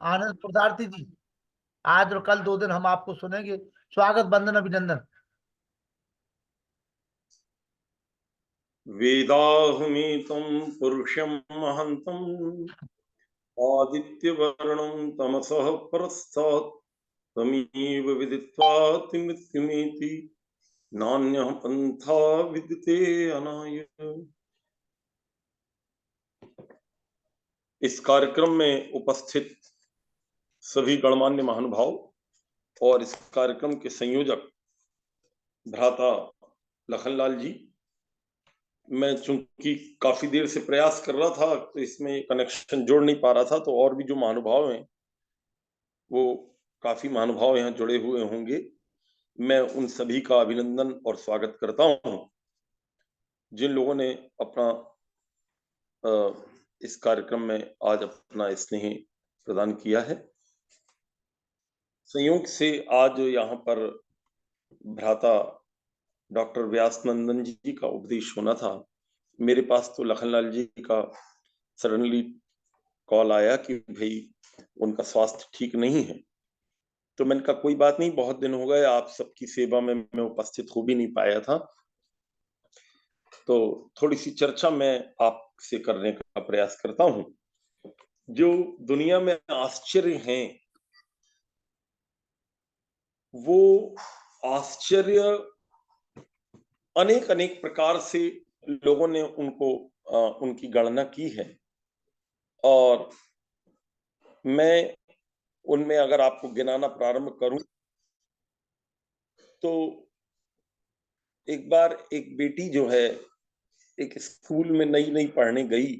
आनंद पुरुषार्थी जी, आज और कल 2 दिन हम आपको सुनेंगे। स्वागत, वंदन, अभिनंदन। वेदाहमेतं पुरुषं महन्तं आदित्यवर्णं तमसः परस्तात् तमेव विदित्वा मृत्युमेति नान्यः पन्था विद्यते अनाय। इस कार्यक्रम में उपस्थित सभी गणमान्य महानुभाव और इस कार्यक्रम के संयोजक भ्राता लखनलाल जी, मैं चूंकि काफी देर से प्रयास कर रहा था तो इसमें कनेक्शन जोड़ नहीं पा रहा था, तो और भी जो महानुभाव हैं वो काफी महानुभाव यहाँ जुड़े हुए होंगे। मैं उन सभी का अभिनंदन और स्वागत करता हूं जिन लोगों ने अपना इस कार्यक्रम में आज अपना स्नेह प्रदान किया है। संयोग से आज यहाँ पर भ्राता डॉक्टर व्यास नंदन जी का उपदेश होना था। मेरे पास तो लखनलाल जी का सडनली कॉल आया कि भाई उनका स्वास्थ्य ठीक नहीं है। तो मैंने कहा कोई बात नहीं, बहुत दिन हो गए, आप सबकी सेवा में मैं उपस्थित हो भी नहीं पाया था, तो थोड़ी सी चर्चा मैं आपसे करने का प्रयास करता हूं। जो दुनिया में आश्चर्य हैं, वो आश्चर्य अनेक अनेक प्रकार से लोगों ने उनकी गणना की है, और मैं उनमें अगर आपको गिनाना प्रारंभ करूं तो एक बार एक बेटी जो है एक स्कूल में नई नई पढ़ने गई,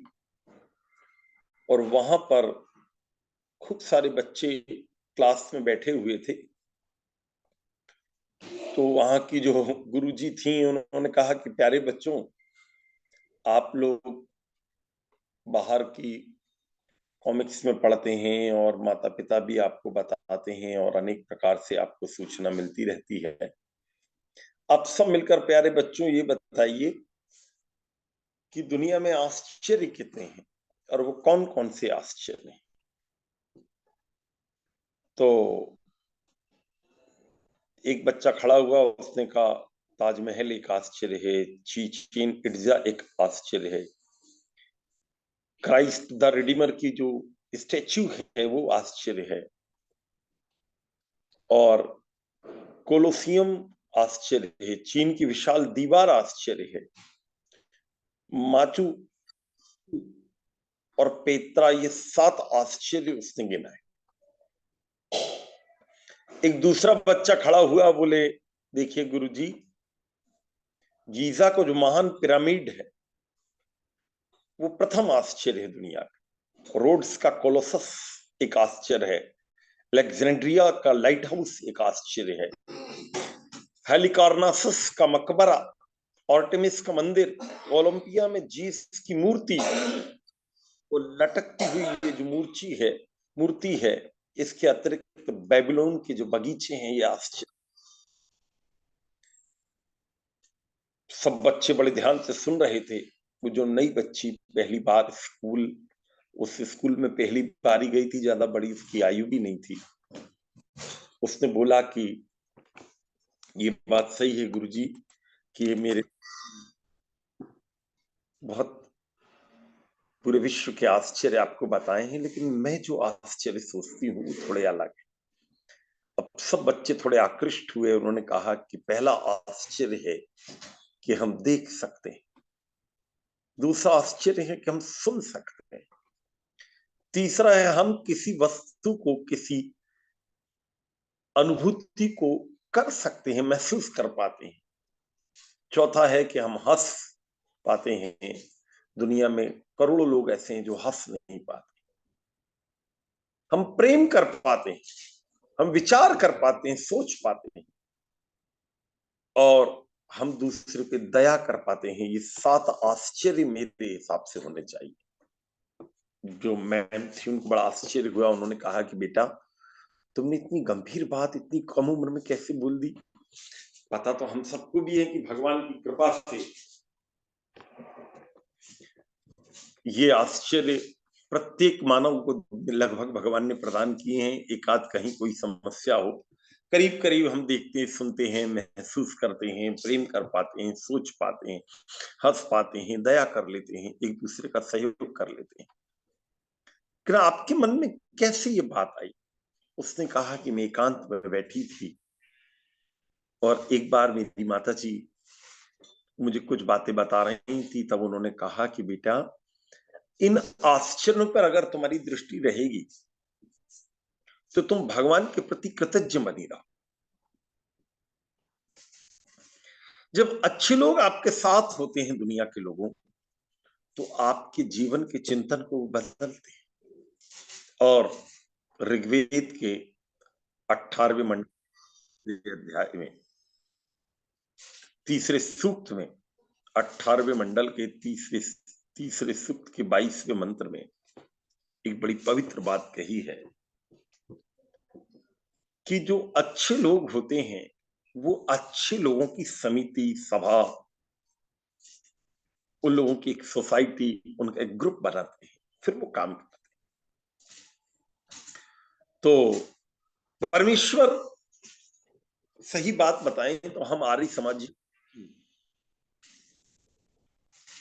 और वहां पर खूब सारे बच्चे क्लास में बैठे हुए थे। तो वहां की जो गुरुजी थी उन्होंने कहा कि प्यारे बच्चों, आप लोग बाहर की कॉमिक्स में पढ़ते हैं और माता पिता भी आपको बताते हैं और अनेक प्रकार से आपको सूचना मिलती रहती है। आप सब मिलकर प्यारे बच्चों ये बताइए कि दुनिया में आश्चर्य कितने हैं और वो कौन कौन से आश्चर्य हैं। तो एक बच्चा खड़ा हुआ, उसने कहा ताजमहल एक आश्चर्य है, चीचेन इट्जा एक आश्चर्य है, क्राइस्ट द रिडीमर की जो स्टैच्यू है वो आश्चर्य है, और कोलोसियम आश्चर्य है, चीन की विशाल दीवार आश्चर्य है, माचू और पेत्रा, ये 7 आश्चर्य उसने गिनाए। एक दूसरा बच्चा खड़ा हुआ, बोले देखिए गुरुजी, गीजा को जो महान पिरामिड है वो प्रथम आश्चर्य है दुनिया का, रोड्स का कोलोसस एक आश्चर्य है, अलेक्जेंड्रिया का लाइट हाउस एक आश्चर्य है, हेलिकार्नासस का मकबरा, आर्टेमिस का मंदिर, ओलंपिया में जीस की मूर्ति, वो लटकती हुई ये जो मूर्ति है, इसके अतिरिक्त बेबीलोन के जो बगीचे हैं ये आश्चर्य। सब बच्चे बड़े ध्यान से सुन रहे थे। वो जो नई बच्ची पहली बार उस स्कूल में पहली बारी गई थी, ज्यादा बड़ी उसकी आयु भी नहीं थी, उसने बोला कि ये बात सही है गुरुजी कि ये मेरे बहुत पूरे विश्व के आश्चर्य आपको बताए हैं, लेकिन मैं जो आश्चर्य सोचती हूँ वो थोड़े अलग है। अब सब बच्चे थोड़े आकृष्ट हुए, उन्होंने कहा कि पहला आश्चर्य है कि हम देख सकते हैं, दूसरा आश्चर्य है कि हम सुन सकते हैं, तीसरा है हम किसी वस्तु को, किसी अनुभूति को कर सकते हैं, महसूस कर पाते हैं, चौथा है कि हम हंस पाते हैं। दुनिया में करोड़ों लोग ऐसे हैं जो हंस नहीं पाते। हम प्रेम कर पाते हैं, हम विचार कर पाते हैं, सोच पाते हैं, और हम दूसरे पे दया कर पाते हैं। ये 7 आश्चर्य मेरे हिसाब से होने चाहिए। जो मैम थी उनको बड़ा आश्चर्य हुआ, उन्होंने कहा कि बेटा तुमने इतनी गंभीर बात इतनी कम उम्र में कैसे बोल दी। पता तो हम सबको भी है कि भगवान की कृपा से ये आश्चर्य प्रत्येक मानव को लगभग भगवान ने प्रदान किए हैं। एकाध कहीं कोई समस्या हो, करीब करीब हम देखते हैं, सुनते हैं, महसूस करते हैं, प्रेम कर पाते हैं, सोच पाते हैं, हंस पाते हैं, दया कर लेते हैं, एक दूसरे का सहयोग कर लेते हैं। कि आपके मन में कैसे ये बात आई? उसने कहा कि मैं एकांत में बैठी थी और एक बार मेरी माता जी मुझे कुछ बातें बता रही थी। तब उन्होंने कहा कि बेटा, इन आश्चर्यों पर अगर तुम्हारी दृष्टि रहेगी तो तुम भगवान के प्रति कृतज्ञ बनी रहो। जब अच्छे लोग आपके साथ होते हैं दुनिया के लोगों, तो आपके जीवन के चिंतन को बदलते हैं। और ऋग्वेद के 18वें मंडल अध्याय में तीसरे सूक्त में, 18वें मंडल के तीसरे सूक्त के 22वें मंत्र में एक बड़ी पवित्र बात कही है कि जो अच्छे लोग होते हैं वो अच्छे लोगों की समिति, सभा, उन लोगों की एक सोसाइटी, उनका एक ग्रुप बनाते हैं, फिर वो काम करते हैं। तो परमेश्वर सही बात बताएं तो हम आर्य समाज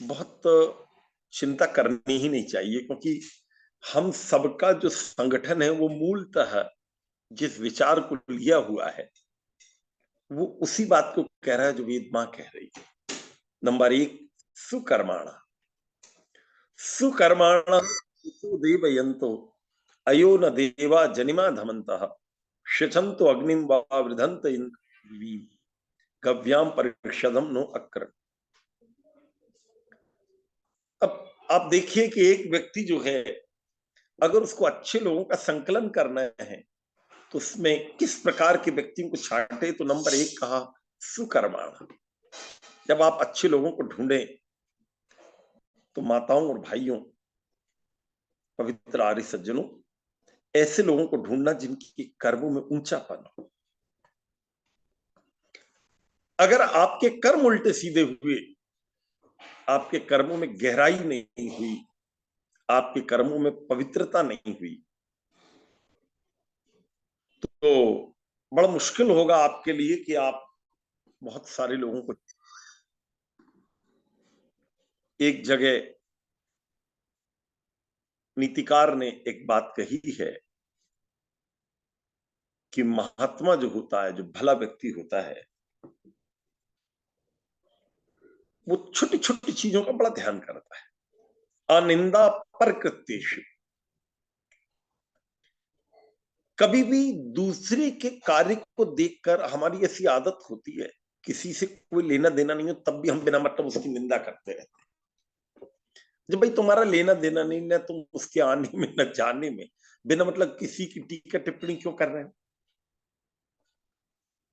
बहुत चिंता करनी ही नहीं चाहिए, क्योंकि हम सबका जो संगठन है वो मूलतः जिस विचार को लिया हुआ है वो उसी बात को कह रहा है जो वेद मां कह रही है। नंबर 1, सुकर्माणा। सुकर्माणा देवयंतो अयो न देवा जनिमा धमंतः शचंतो अग्निम वा वृधंत गव्याम परिषदम नो अक्र। अब आप देखिए कि एक व्यक्ति जो है, अगर उसको अच्छे लोगों का संकलन करना है तो उसमें किस प्रकार के व्यक्तियों को छांटे, तो नंबर 1 कहा सुकर्माणा। जब आप अच्छे लोगों को ढूंढें तो माताओं और भाइयों, पवित्र आर्य सज्जनों, ऐसे लोगों को ढूंढना जिनके कर्मों में ऊंचापन हो। अगर आपके कर्म उल्टे सीधे हुए, आपके कर्मों में गहराई नहीं हुई, आपके कर्मों में पवित्रता नहीं हुई, तो बड़ा मुश्किल होगा आपके लिए कि आप बहुत सारे लोगों को। एक जगह नीतिकार ने एक बात कही है कि महात्मा जो होता है, जो भला व्यक्ति होता है, वो छोटी छोटी चीजों का बड़ा ध्यान करता है। अनिंदा परकृत्येषु। कभी भी दूसरे के कार्य को देखकर हमारी ऐसी आदत होती है, किसी से कोई लेना देना नहीं हो तब भी हम बिना मतलब उसकी निंदा करते रहते हैं। जब भाई तुम्हारा लेना देना नहीं, ना तुम उसके आने में न जाने में बिना मतलब किसी की टीका टिप्पणी क्यों कर रहे हैं?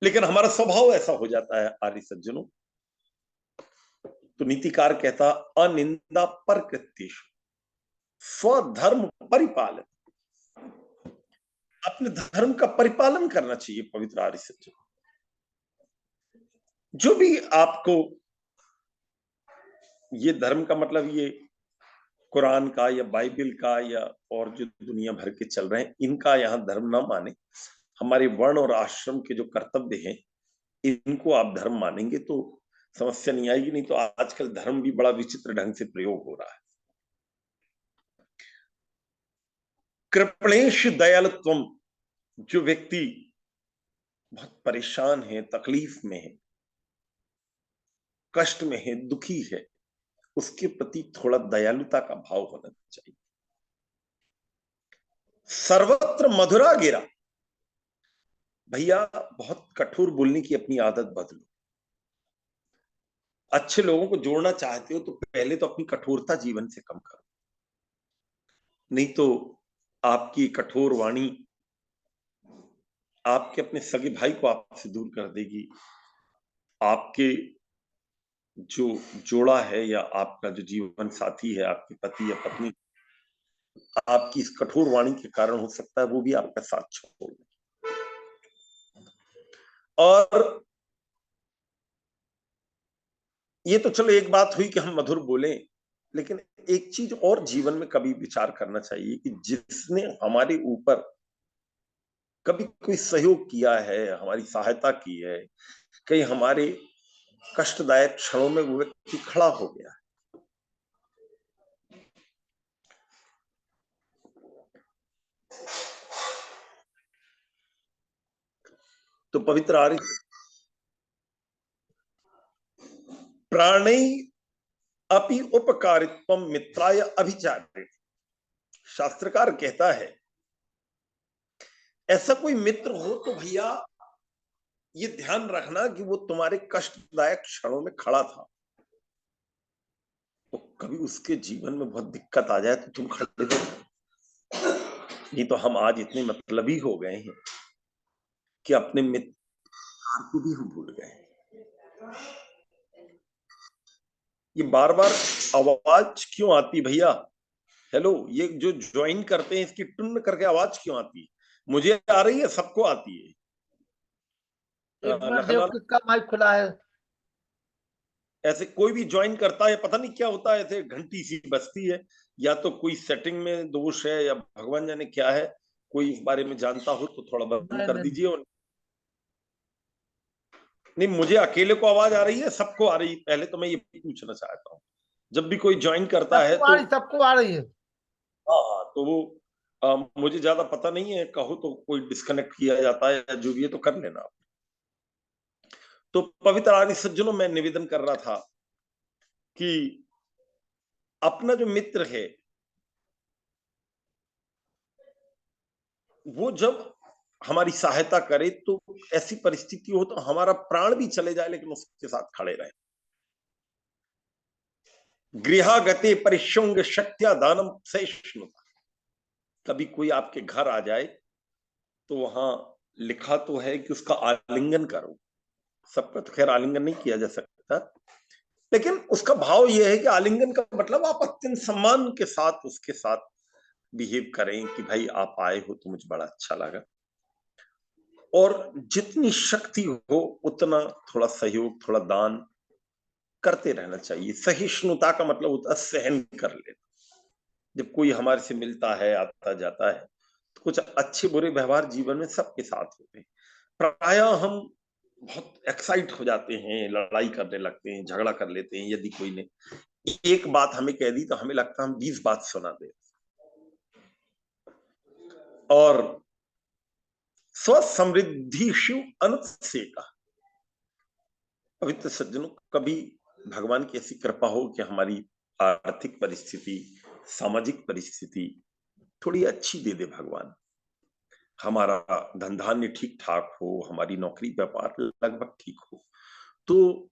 लेकिन हमारा स्वभाव ऐसा हो जाता है आर्य सज्जनों। तो नीतिकार कहता अनिंदा पर कृत्येषु स्वधर्म परिपालन। अपने धर्म का परिपालन करना चाहिए पवित्र आर्य सज्जनों। जो भी आपको, ये धर्म का मतलब ये कुरान का या बाइबल का या और जो दुनिया भर के चल रहे हैं, इनका यहां धर्म ना माने। हमारे वर्ण और आश्रम के जो कर्तव्य हैं इनको आप धर्म मानेंगे तो समस्या नहीं आएगी। नहीं तो आजकल धर्म भी बड़ा विचित्र ढंग से प्रयोग हो रहा है। कृपणेश दयालुत्वम। जो व्यक्ति बहुत परेशान है, तकलीफ में है, कष्ट में है, दुखी है, उसके प्रति थोड़ा दयालुता का भाव होना चाहिए। सर्वत्र मधुरा गिरा। भैया बहुत कठोर बोलने की अपनी आदत बदलो। अच्छे लोगों को जोड़ना चाहते हो तो पहले तो अपनी कठोरता जीवन से कम करो, नहीं तो आपकी कठोर वाणी आपके अपने सगे भाई को आपसे दूर कर देगी। आपके जो जोड़ा है या आपका जो जीवन साथी है, आपके पति या पत्नी, आपकी इस कठोर वाणी के कारण हो सकता है वो भी आपका साथ छोड़ दे। और ये तो चलो एक बात हुई कि हम मधुर बोले, लेकिन एक चीज और जीवन में कभी विचार करना चाहिए कि जिसने हमारे ऊपर कभी कोई सहयोग किया है, हमारी सहायता की है, कहीं हमारे कष्टदायक क्षणों में वो व्यक्ति खड़ा हो गया। तो पवित्र आर्य प्राणी अपि उपकारित्वम मित्राय अभिचार्य, शास्त्रकार कहता है ऐसा कोई मित्र हो तो भैया ये ध्यान रखना कि वो तुम्हारे कष्टदायक क्षणों में खड़ा था। तो कभी उसके जीवन में बहुत दिक्कत आ जाए तो तुम खड़े हो। नहीं तो हम आज इतने मतलबी हो गए हैं कि अपने मित्र को भी हम भूल गए। ये बार बार आवाज क्यों आती भैया? हेलो, ये जो ज्वाइन करते हैं इसकी टुन करके आवाज क्यों आती है? मुझे आ रही है, सबको आती है। एक मिनट देखो लखनलाल, किसका माइक खुला है। ऐसे कोई भी ज्वाइन करता है, पता नहीं क्या होता है, ऐसे घंटी सी बजती है। या तो कोई सेटिंग में दोष है या भगवान जाने क्या है। कोई इस बारे में जानता हो तो थोड़ा बंद नहीं कर नहीं, दीजिए। और नहीं, मुझे अकेले को आवाज आ रही है, सबको आ रही है? पहले तो मैं ये पूछना चाहता हूँ, जब भी कोई ज्वाइन करता है तो सबको आ रही है। हाँ हाँ, तो वो मुझे ज्यादा पता नहीं है, कहो तो कोई डिस्कनेक्ट किया जाता है या जो भी है तो कर लेना। तो पवित्र आर्य सज्जनों, मैं निवेदन कर रहा था कि अपना जो मित्र है वो जब हमारी सहायता करे तो ऐसी परिस्थिति हो तो हमारा प्राण भी चले जाए लेकिन उसके साथ खड़े रहे। गृहागते परिशुंग शक्त्या दानम सहिष्णुता। कभी कोई आपके घर आ जाए तो वहां लिखा तो है कि उसका आलिंगन करो। सबका तो खैर आलिंगन नहीं किया जा सकता, लेकिन उसका भाव यह है कि आलिंगन का मतलब आप अत्यंत सम्मान के साथ उसके साथ बिहेव करें कि भाई आप आए हो तो मुझे बड़ा अच्छा लगा। और जितनी शक्ति हो उतना थोड़ा सहयोग, थोड़ा दान करते रहना चाहिए। सहिष्णुता का मतलब होता है सहन कर लेना। जब कोई हमारे से मिलता है, आता जाता है, तो कुछ अच्छे बुरे व्यवहार जीवन में सबके साथ होते हैं। प्राय हम बहुत एक्साइट हो जाते हैं, लड़ाई करने लगते हैं, झगड़ा कर लेते हैं। यदि कोई ने एक बात हमें कह दी तो हमें लगता है हम 20 बात सुना दे। और स्वसमृद्धिषु अनुत्सेका। पवित्र सज्जनों, कभी भगवान की ऐसी कृपा हो कि हमारी आर्थिक परिस्थिति, सामाजिक परिस्थिति थोड़ी अच्छी दे दे भगवान, हमारा धन धान्य ठीक ठाक हो, हमारी नौकरी व्यापार लगभग ठीक हो, तो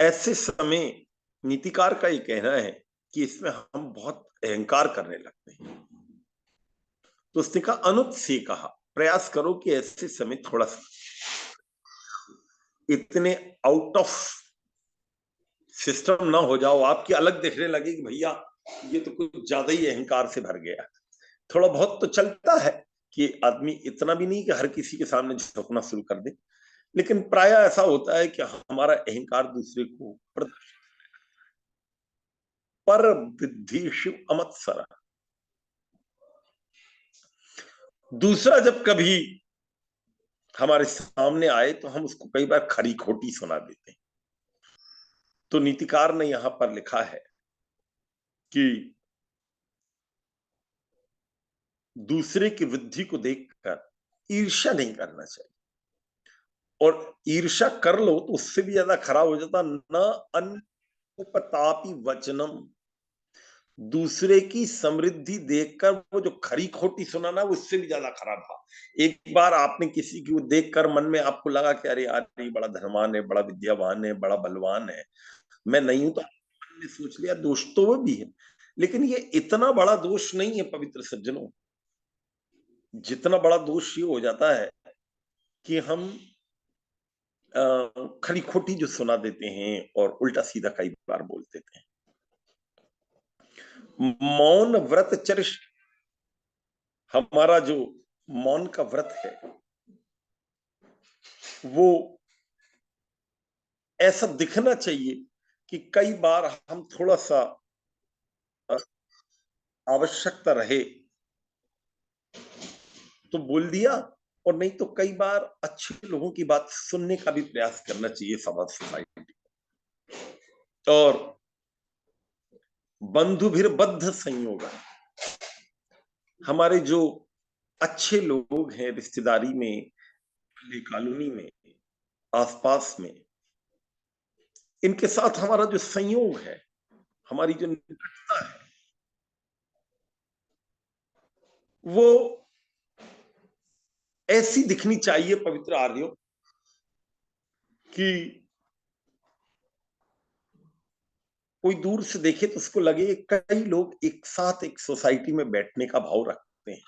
ऐसे समय नीतिकार का ये कहना है कि इसमें हम बहुत अहंकार करने लगते हैं। तो उसने कहा अनुत से कहा, प्रयास करो कि ऐसे समय थोड़ा सा इतने आउट ऑफ सिस्टम ना हो जाओ, आपकी अलग दिखने लगे कि भैया ये तो कुछ ज्यादा ही अहंकार से भर गया। थोड़ा बहुत तो चलता है कि आदमी इतना भी नहीं कि हर किसी के सामने झुकना शुरू कर दे, लेकिन प्राय ऐसा होता है कि हमारा अहंकार दूसरे को पर विद्धिषु अमत्सर। दूसरा जब कभी हमारे सामने आए तो हम उसको कई बार खरी खोटी सुना देते हैं। तो नीतिकार ने यहां पर लिखा है कि दूसरे की वृद्धि को देखकर ईर्ष्या नहीं करना चाहिए। और ईर्ष्या कर लो तो उससे भी ज्यादा खराब हो जाता न अनुपतापी वचनम। दूसरे की समृद्धि देखकर वो जो खरी खोटी सुनाना वो उससे भी ज्यादा खराब था। एक बार आपने किसी की वो देखकर मन में आपको लगा कि अरे यार ये बड़ा धनवान है, बड़ा विद्यावान है, बड़ा बलवान है, मैं नहीं हूं, तो मन में सोच लिया, दोष तो वो भी है, लेकिन ये इतना बड़ा दोष नहीं है पवित्र सज्जनों। जितना बड़ा दोष ये हो जाता है कि हम खरी खोटी जो सुना देते हैं और उल्टा सीधा कई बार बोल देते हैं। मौन व्रत चरिष्ट, हमारा जो मौन का व्रत है वो ऐसा दिखना चाहिए कि कई बार हम थोड़ा सा आवश्यकता रहे तो बोल दिया, और नहीं तो कई बार अच्छे लोगों की बात सुनने का भी प्रयास करना चाहिए समाज सोसाइटी। और बंधुभिर्बद्ध संयोग, हमारे जो अच्छे लोग हैं रिश्तेदारी में, कॉलोनी में, आसपास में, इनके साथ हमारा जो संयोग है, हमारी जो निकटता है, वो ऐसी दिखनी चाहिए पवित्र आर्यों कि कोई दूर से देखे तो उसको लगे कई लोग एक साथ एक सोसाइटी में बैठने का भाव रखते हैं।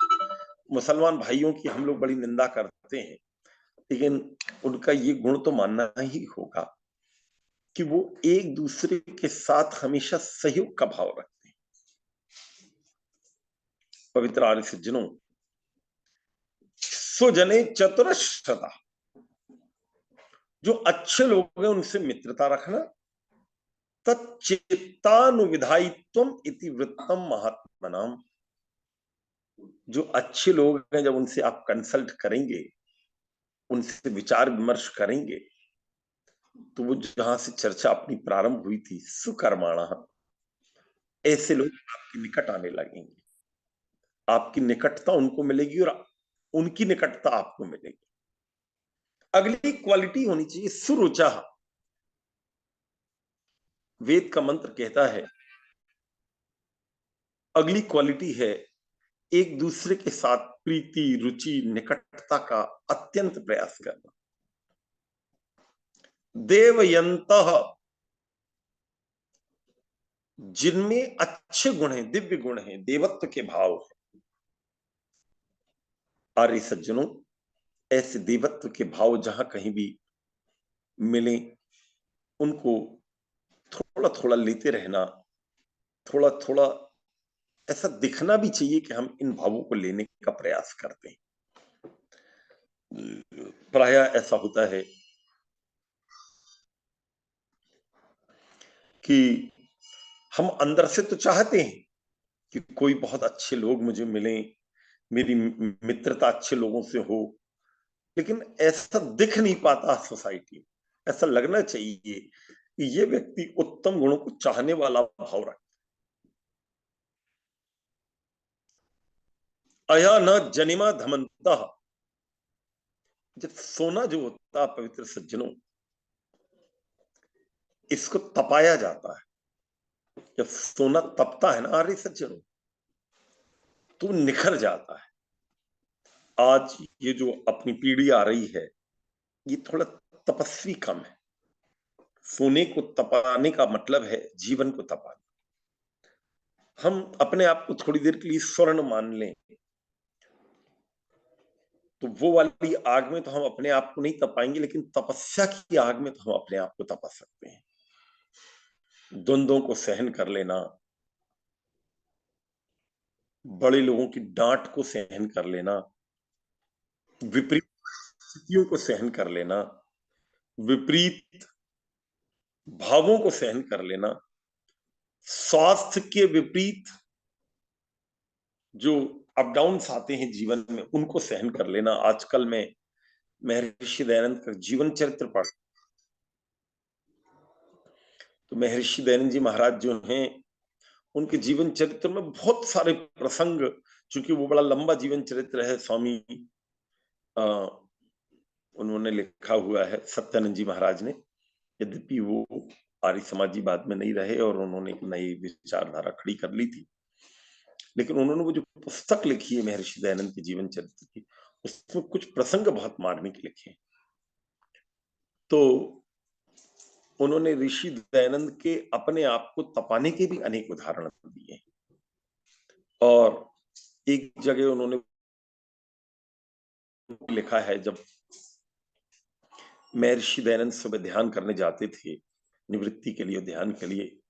मुसलमान भाइयों की हम लोग बड़ी निंदा करते हैं, लेकिन उनका ये गुण तो मानना ही होगा कि वो एक दूसरे के साथ हमेशा सहयोग का भाव रखते हैं। पवित्र आर्य सज्जनों, सुजने चतुरश्रता, जो अच्छे लोग हैं उनसे मित्रता रखना, तच्चित्तानुविधायित्वम इति वृत्तम महात्मनाम, जो अच्छे लोग हैं जब उनसे आप कंसल्ट करेंगे, उनसे विचार विमर्श करेंगे, तो वो जहां से चर्चा अपनी प्रारंभ हुई थी, सुकर्माणा, ऐसे लोग आपके निकट आने लगेंगे, आपकी निकटता उनको मिलेगी और उनकी निकटता आपको मिलेगी। अगली क्वालिटी होनी चाहिए सुरुचा। वेद का मंत्र कहता है, अगली क्वालिटी है एक दूसरे के साथ प्रीति, रुचि, निकटता का अत्यंत प्रयास करना। देवयंतः, जिनमें अच्छे गुण हैं, दिव्य गुण हैं, देवत्व के भाव हैं। आर्य सज्जनों, ऐसे देवत्व के भाव जहां कहीं भी मिले, उनको थोड़ा थोड़ा लेते रहना, थोड़ा थोड़ा ऐसा दिखना भी चाहिए कि हम इन भावों को लेने का प्रयास करते हैं। प्राय ऐसा होता है कि हम अंदर से तो चाहते हैं कि कोई बहुत अच्छे लोग मुझे मिलें, मेरी मित्रता अच्छे लोगों से हो, लेकिन ऐसा दिख नहीं पाता सोसाइटी में। ऐसा लगना चाहिए कि ये व्यक्ति उत्तम गुणों को चाहने वाला भाव रखता है। अया न जनिमा धमंता, जब सोना जो होता है पवित्र सज्जनों, इसको तपाया जाता है। जब सोना तपता है ना आर्य सज्जनों, तो निखर जाता है। आज ये जो अपनी पीढ़ी आ रही है, ये थोड़ा तपस्वी कम है। सोने को तपाने का मतलब है जीवन को तपाना। हम अपने आप को थोड़ी देर के लिए स्वर्ण मान लें, तो वो वाली आग में तो हम अपने आप को नहीं तपाएंगे, लेकिन तपस्या की आग में तो हम अपने आप को तपा सकते हैं। द्वंद्वों को सहन कर लेना, बड़े लोगों की डांट को सहन कर लेना, विपरीत स्थितियों को सहन कर लेना, विपरीत भावों को सहन कर लेना, स्वास्थ्य के विपरीत जो अप डाउन्स आते हैं जीवन में, उनको सहन कर लेना। आजकल मैं महर्षि दयानंद का जीवन चरित्र पढ़, तो महर्षि दयानंद जी महाराज जो हैं, उनके जीवन चरित्र में बहुत सारे प्रसंग, चूंकि वो बड़ा लंबा जीवन चरित्र है, स्वामी उन्होंने लिखा हुआ है, सत्यानंद जी महाराज ने। यद्यपि वो आर्य समाजीवाद में नहीं रहे और उन्होंने एक नई विचारधारा खड़ी कर ली थी, लेकिन उन्होंने वो जो पुस्तक लिखी है महर्षि दयानंद के जीवन चरित्र की, उसमें कुछ प्रसंग बहुत मार्मिक लिखे हैं। तो उन्होंने ऋषि दयानंद के अपने आप को तपाने के भी अनेक उदाहरण दिए, और एक जगह उन्होंने लिखा है, जब महर्षि दयानंद सुबह ध्यान करने जाते थे, निवृत्ति के लिए, ध्यान के लिए,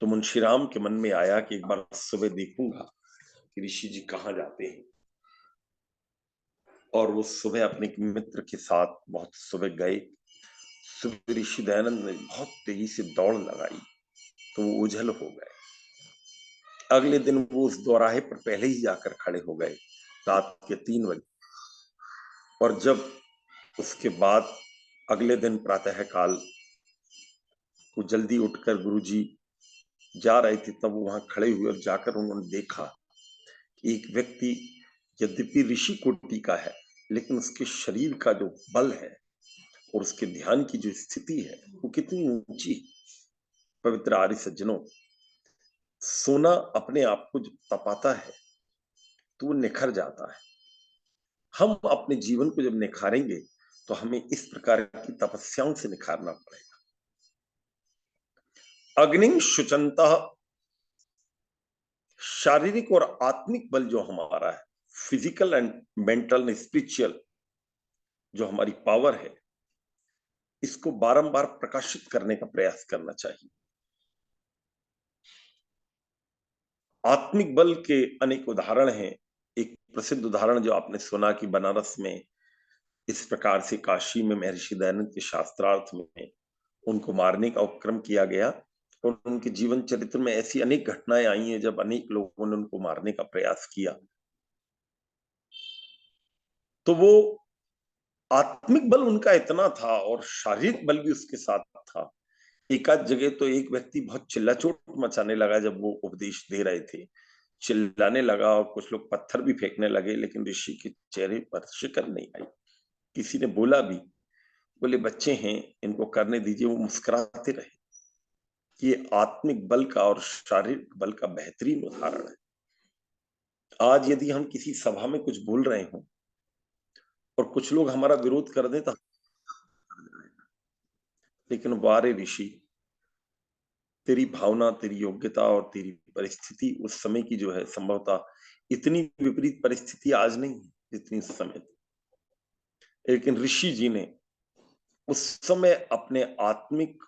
तो मुंशीराम के मन में आया कि एक बार सुबह देखूंगा कि ऋषि जी कहाँ जाते हैं। और वो सुबह अपने मित्र के साथ बहुत सुबह गए। सुबह ऋषि दयानंद ने बहुत तेजी से दौड़ लगाई, तो वो ओझल हो गए। अगले दिन वो उस दोराहे पर पहले ही जाकर खड़े हो गए रात के 3 बजे। और जब उसके बाद अगले दिन प्रातःकाल वो जल्दी उठकर गुरुजी जा रहे थे, तब वो वहां खड़े हुए और जाकर उन्होंने देखा कि एक व्यक्ति यद्यपि ऋषि कोटि का है, लेकिन उसके शरीर का जो बल है और उसके ध्यान की जो स्थिति है वो कितनी ऊंची। पवित्र आर्य सज्जनों, सोना अपने आप को जब तपाता है तो वो निखर जाता है। हम अपने जीवन को जब निखारेंगे तो हमें इस प्रकार की तपस्याओं से निखारना पड़ेगा। अग्निं शुचंता, शारीरिक और आत्मिक बल जो हमारा है, physical and mental and spiritual जो हमारी पावर है, इसको बारंबार प्रकाशित करने का प्रयास करना चाहिए। आत्मिक बल के अनेक उदाहरण हैं। एक प्रसिद्ध उदाहरण जो आपने सुना कि बनारस में इस प्रकार से काशी में महर्षि दयानंद के शास्त्रार्थ में उनको मारने का उपक्रम किया गया और उनके जीवन चरित्र में ऐसी अनेक घटनाएं आई हैं जब अनेक लोगों ने उनको मारने का प्रयास किया। तो वो आत्मिक बल उनका इतना था और शारीरिक बल भी उसके साथ था। एकाध जगह तो एक व्यक्ति बहुत चिल्लाचोट मचाने लगा जब वो उपदेश दे रहे थे, चिल्लाने लगा और कुछ लोग पत्थर भी फेंकने लगे, लेकिन ऋषि के चेहरे पर शिकन नहीं आई। किसी ने बोला भी, बोले बच्चे हैं, इनको करने दीजिए। वो मुस्कुराते रहे। ये आत्मिक बल का और शारीरिक बल का बेहतरीन उदाहरण है। आज यदि हम किसी सभा में कुछ बोल रहे हों और कुछ लोग हमारा विरोध कर दें तो, लेकिन वारे ऋषि, तेरी भावना, तेरी योग्यता और तेरी परिस्थिति उस समय की जो है संभवतः इतनी विपरीत परिस्थिति आज नहीं है जितनी उस समय थी। लेकिन ऋषि जी ने उस समय अपने आत्मिक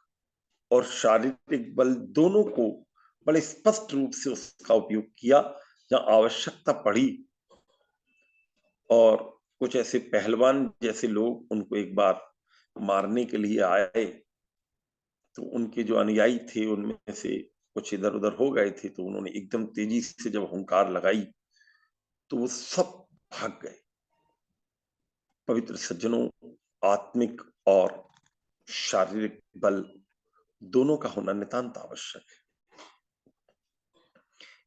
और शारीरिक बल दोनों को बड़े स्पष्ट रूप से उसका उपयोग किया जहां आवश्यकता पड़ी। और कुछ ऐसे पहलवान जैसे लोग उनको एक बार मारने के लिए आए, तो उनके जो अनुयायी थे उनमें से कुछ इधर उधर हो गए थे, तो उन्होंने एकदम तेजी से जब हुंकार लगाई तो वो सब भाग गए। पवित्र सज्जनों, आत्मिक और शारीरिक बल दोनों का होना नितांत आवश्यक है।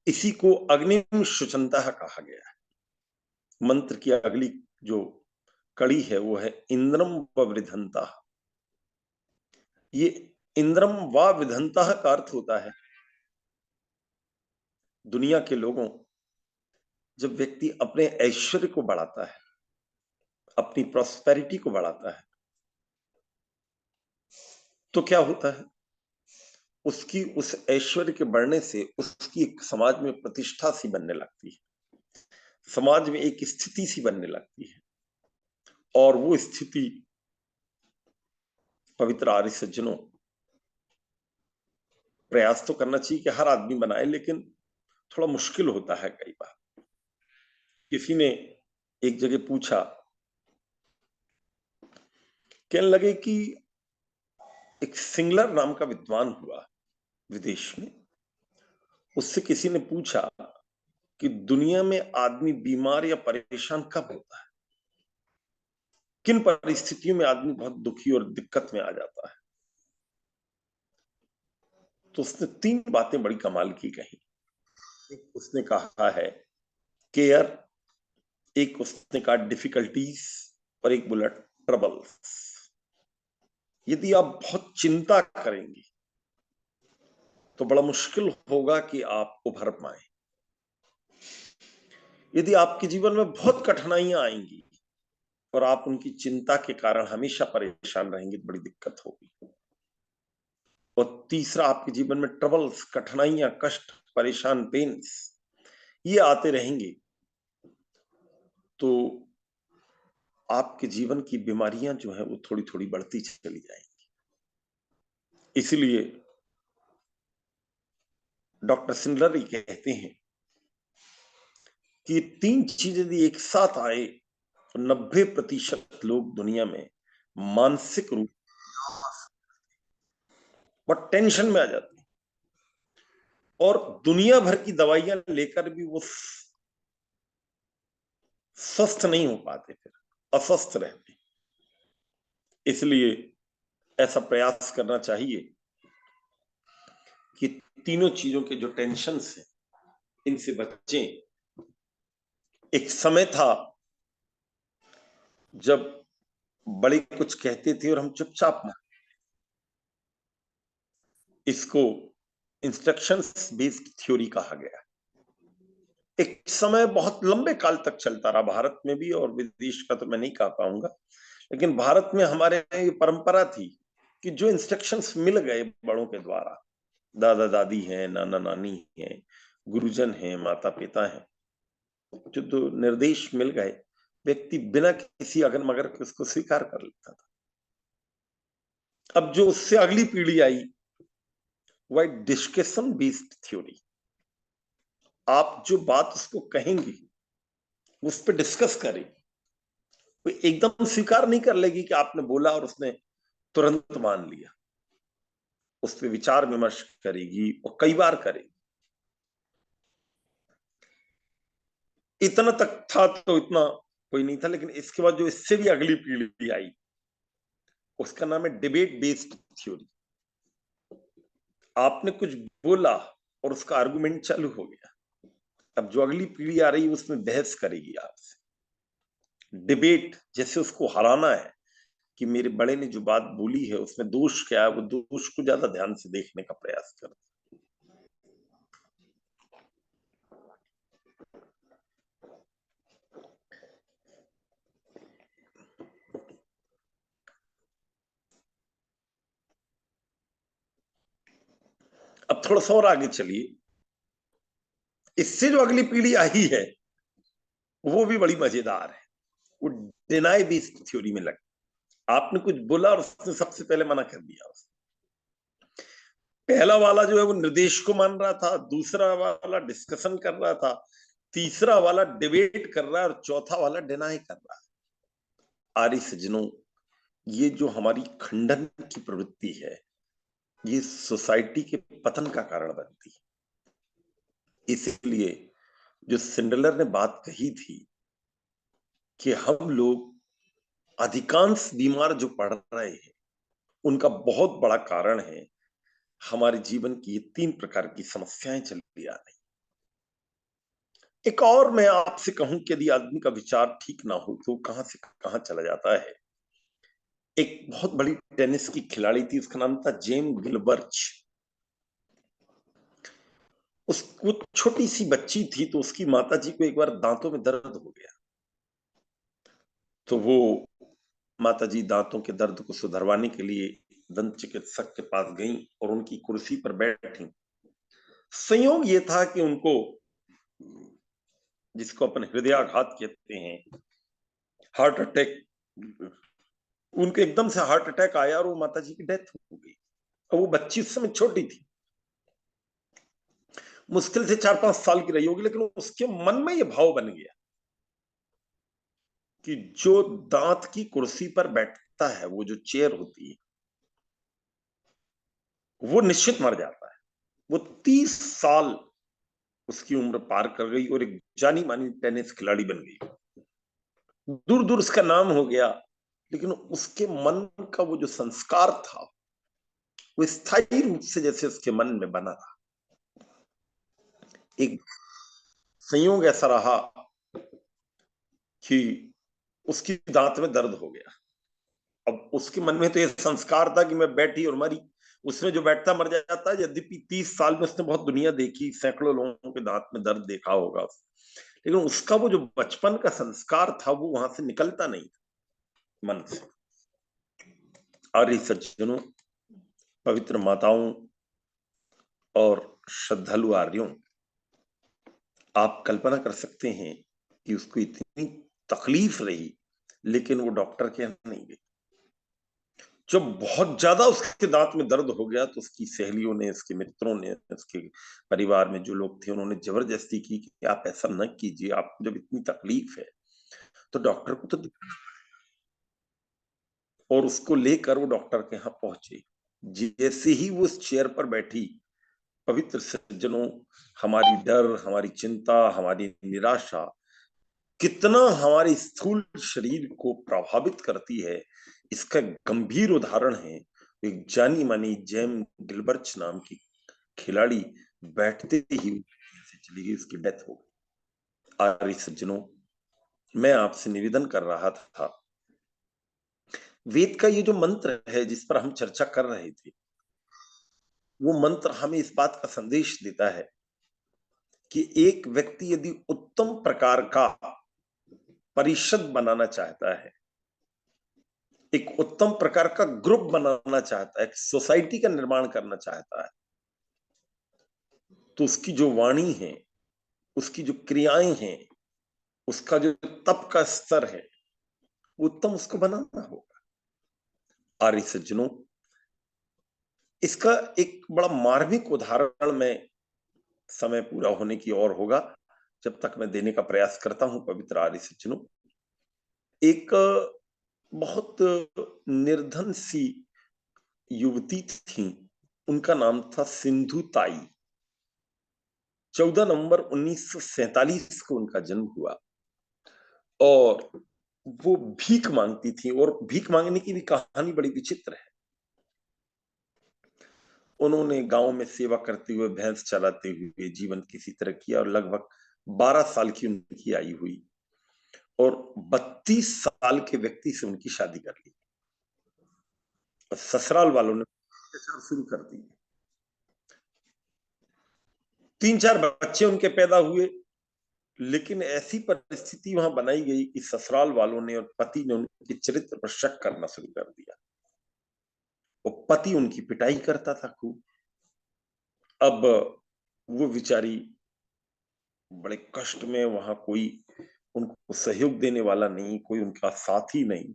इसी को अग्नि शुचंता कहा गया है। मंत्र की अगली जो कड़ी है वो है इंद्रम व विधंता। ये इंद्रम व विधंता का अर्थ होता है, दुनिया के लोगों, जब व्यक्ति अपने ऐश्वर्य को बढ़ाता है, अपनी प्रॉस्पेरिटी को बढ़ाता है, तो क्या होता है, उसकी उस ऐश्वर्य के बढ़ने से उसकी एक समाज में प्रतिष्ठा सी बनने लगती है, समाज में एक स्थिति सी बनने लगती है। और वो स्थिति पवित्र आर्य सज्जनों, प्रयास तो करना चाहिए कि हर आदमी बनाए, लेकिन थोड़ा मुश्किल होता है कई बार। किसी ने एक जगह पूछा, कहने लगे कि एक सिंगलर नाम का विद्वान हुआ विदेश में, उससे किसी ने पूछा कि दुनिया में आदमी बीमार या परेशान कब होता है, किन परिस्थितियों में आदमी बहुत दुखी और दिक्कत में आ जाता है। तो उसने 3 बातें बड़ी कमाल की कही। एक उसने कहा है केयर, एक उसने कहा डिफिकल्टीज, और एक बोला ट्रबल्स। यदि आप बहुत चिंता करेंगे तो बड़ा मुश्किल होगा कि आप उभर पाए। यदि आपके जीवन में बहुत कठिनाइयां आएंगी और आप उनकी चिंता के कारण हमेशा परेशान रहेंगे तो बड़ी दिक्कत होगी। और तीसरा, आपके जीवन में ट्रबल्स, कठिनाइयां, कष्ट, परेशान, पेन्स ये आते रहेंगे तो आपके जीवन की बीमारियां जो है वो थोड़ी थोड़ी बढ़ती चली जाएंगी। इसलिए डॉक्टर सिंगलर कहते हैं कि 3 चीजें यदि एक साथ आए तो 90% लोग दुनिया में मानसिक रूप और टेंशन में आ जाते हैं। और दुनिया भर की दवाइयां लेकर भी वो स्वस्थ नहीं हो पाते, फिर अस्वस्थ रहते। इसलिए ऐसा प्रयास करना चाहिए कि तीनों चीजों के जो टेंशन है इनसे बचें। एक समय था जब बड़े कुछ कहते थे और हम चुपचाप मान, इसको इंस्ट्रक्शंस बेस्ड थ्योरी कहा गया। एक समय बहुत लंबे काल तक चलता रहा भारत में भी, और विदेश का तो मैं नहीं कह पाऊंगा, लेकिन भारत में हमारे यहाँ ये परंपरा थी कि जो इंस्ट्रक्शंस मिल गए बड़ों के द्वारा, दादा दादी हैं, नाना नानी हैं, गुरुजन हैं, माता पिता हैं, जो तो निर्देश मिल गए, व्यक्ति बिना किसी अगन मगर के उसको स्वीकार कर लेता था। अब जो उससे अगली पीढ़ी आई, वह डिस्कशन बेस्ड थ्योरी। आप जो बात उसको कहेंगे उस पर डिस्कस करें, वो एकदम स्वीकार नहीं कर लेगी कि आपने बोला और उसने तुरंत मान लिया। उस पर विचार विमर्श करेगी और कई बार करेगी। इतना तक था तो इतना कोई नहीं था, लेकिन इसके बाद जो इससे भी अगली पीढ़ी आई, उसका नाम है डिबेट बेस्ड थ्योरी। आपने कुछ बोला और उसका आर्गुमेंट चालू हो गया। अब जो अगली पीढ़ी आ रही है उसमें बहस करेगी आपसे, डिबेट, जैसे उसको हराना है कि मेरे बड़े ने जो बात बोली है उसमें दोष क्या है, वो दोष को ज्यादा ध्यान से देखने का प्रयास करता। अब थोड़ा सा और आगे चलिए। इससे जो अगली पीढ़ी आई है वो भी बड़ी मजेदार है। वो डिनाई बेस्ड थ्योरी में लगे। आपने कुछ बोला और उसने सबसे पहले मना कर दिया। पहला वाला जो है वो निर्देश को मान रहा था, दूसरा वाला डिस्कशन कर रहा था, तीसरा वाला डिबेट कर रहा है, और चौथा वाला डिनाई कर रहा है। आर्य सज्जनों, ये जो हमारी खंडन की प्रवृत्ति है, ये सोसाइटी के पतन का कारण बनती है। इसलिए जो सिंडलर ने बात कही थी कि हम लोग अधिकांश बीमार जो पड़ रहे हैं, उनका बहुत बड़ा कारण है हमारे जीवन की ये 3 प्रकार की समस्याएं चली आ रही। एक और मैं आपसे कहूं कि यदि आदमी का विचार ठीक ना हो तो कहां से कहां चला जाता है। एक बहुत बड़ी टेनिस की खिलाड़ी थी, उसका नाम था जेम गिलबर्च। वो छोटी सी बच्ची थी, तो उसकी माता जी को एक बार दांतों में दर्द हो गया। तो वो माता जी दांतों के दर्द को सुधरवाने के लिए दंत चिकित्सक के पास गई और उनकी कुर्सी पर बैठी। संयोग ये था कि उनको, जिसको अपन हृदयाघात कहते हैं, हार्ट अटैक, उनको एकदम से हार्ट अटैक आया और वो माता जी की डेथ हो गई। और वो बच्ची उस समय छोटी थी, मुश्किल से 4-5 साल की रही होगी, लेकिन उसके मन में ये भाव बन गया कि जो दांत की कुर्सी पर बैठता है, वो जो चेयर होती है, वो निश्चित मर जाता है। वो 30 साल उसकी उम्र पार कर गई और एक जानी मानी टेनिस खिलाड़ी बन गई। दूर दूर उसका नाम हो गया, लेकिन उसके मन का वो जो संस्कार था, वो स्थायी रूप से जैसे उसके मन में बना रहा। एक संयोग ऐसा रहा कि उसकी दांत में दर्द हो गया। अब उसके मन में तो ये संस्कार था कि मैं बैठी और मरी, उसमें जो बैठता मर जाता है। यद्यपि 30 साल में उसने बहुत दुनिया देखी, सैकड़ों लोगों के दांत में दर्द देखा होगा, लेकिन उसका वो जो बचपन का संस्कार था वो वहां से निकलता नहीं था मन से। आर्य सज्जनों, पवित्र माताओं और श्रद्धालु आर्यों, आप कल्पना कर सकते हैं कि उसको इतनी तकलीफ रही, लेकिन वो डॉक्टर के यहाँ नहीं गई। जब बहुत ज्यादा उसके दांत में दर्द हो गया तो उसकी सहेलियों ने, उसके मित्रों ने, उसके परिवार में जो लोग थे, उन्होंने जबरदस्ती की कि आप ऐसा न कीजिए, आपको जब इतनी तकलीफ है तो डॉक्टर को तो दिखाना। और उसको लेकर वो डॉक्टर के यहाँ पहुंचे। जैसे ही वो उस चेयर पर बैठी, पवित्र सज्जनों, हमारी डर, हमारी चिंता, हमारी निराशा कितना हमारे स्थूल शरीर को प्रभावित करती है, इसका गंभीर उदाहरण है एक जानी मानी जेम गिलबर्च नाम की खिलाड़ी बैठते ही से चली गई, उसकी डेथ हो गई। आर्य सज्जनों, मैं आपसे निवेदन कर रहा था, वेद का ये जो मंत्र है जिस पर हम चर्चा कर रहे थे, वो मंत्र हमें इस बात का संदेश देता है कि एक व्यक्ति यदि उत्तम प्रकार का परिषद बनाना चाहता है, एक उत्तम प्रकार का ग्रुप बनाना चाहता है, एक सोसाइटी का निर्माण करना चाहता है, तो उसकी जो वाणी है, उसकी जो क्रियाएं हैं, उसका जो तप का स्तर है, उत्तम उसको बनाना होगा। आर्य सज्जनों, इसका एक बड़ा मार्मिक उदाहरण में समय पूरा होने की ओर होगा, जब तक मैं देने का प्रयास करता हूं पवित्र आर्य सज्जनों। एक बहुत निर्धन सी युवती थी, उनका नाम था सिंधु ताई। 14 नवंबर 1947 को उनका जन्म हुआ और वो भीख मांगती थी, और भीख मांगने की भी कहानी बड़ी विचित्र है। उन्होंने गांव में सेवा करते हुए, भैंस चलाते हुए जीवन किसी तरह किया और लगभग 12 साल की उनकी आयु हुई और 32 साल के व्यक्ति से उनकी शादी कर ली और ससुराल वालों ने अत्याचार शुरू कर दिए। 3-4 बच्चे उनके पैदा हुए, लेकिन ऐसी परिस्थिति वहां बनाई गई कि ससुराल वालों ने और पति ने उनके चरित्र पर शक करना शुरू कर दिया। और पति उनकी पिटाई करता था खूब। अब वो बेचारी बड़े कष्ट में, वहां कोई उनको सहयोग देने वाला नहीं, कोई उनका साथी नहीं।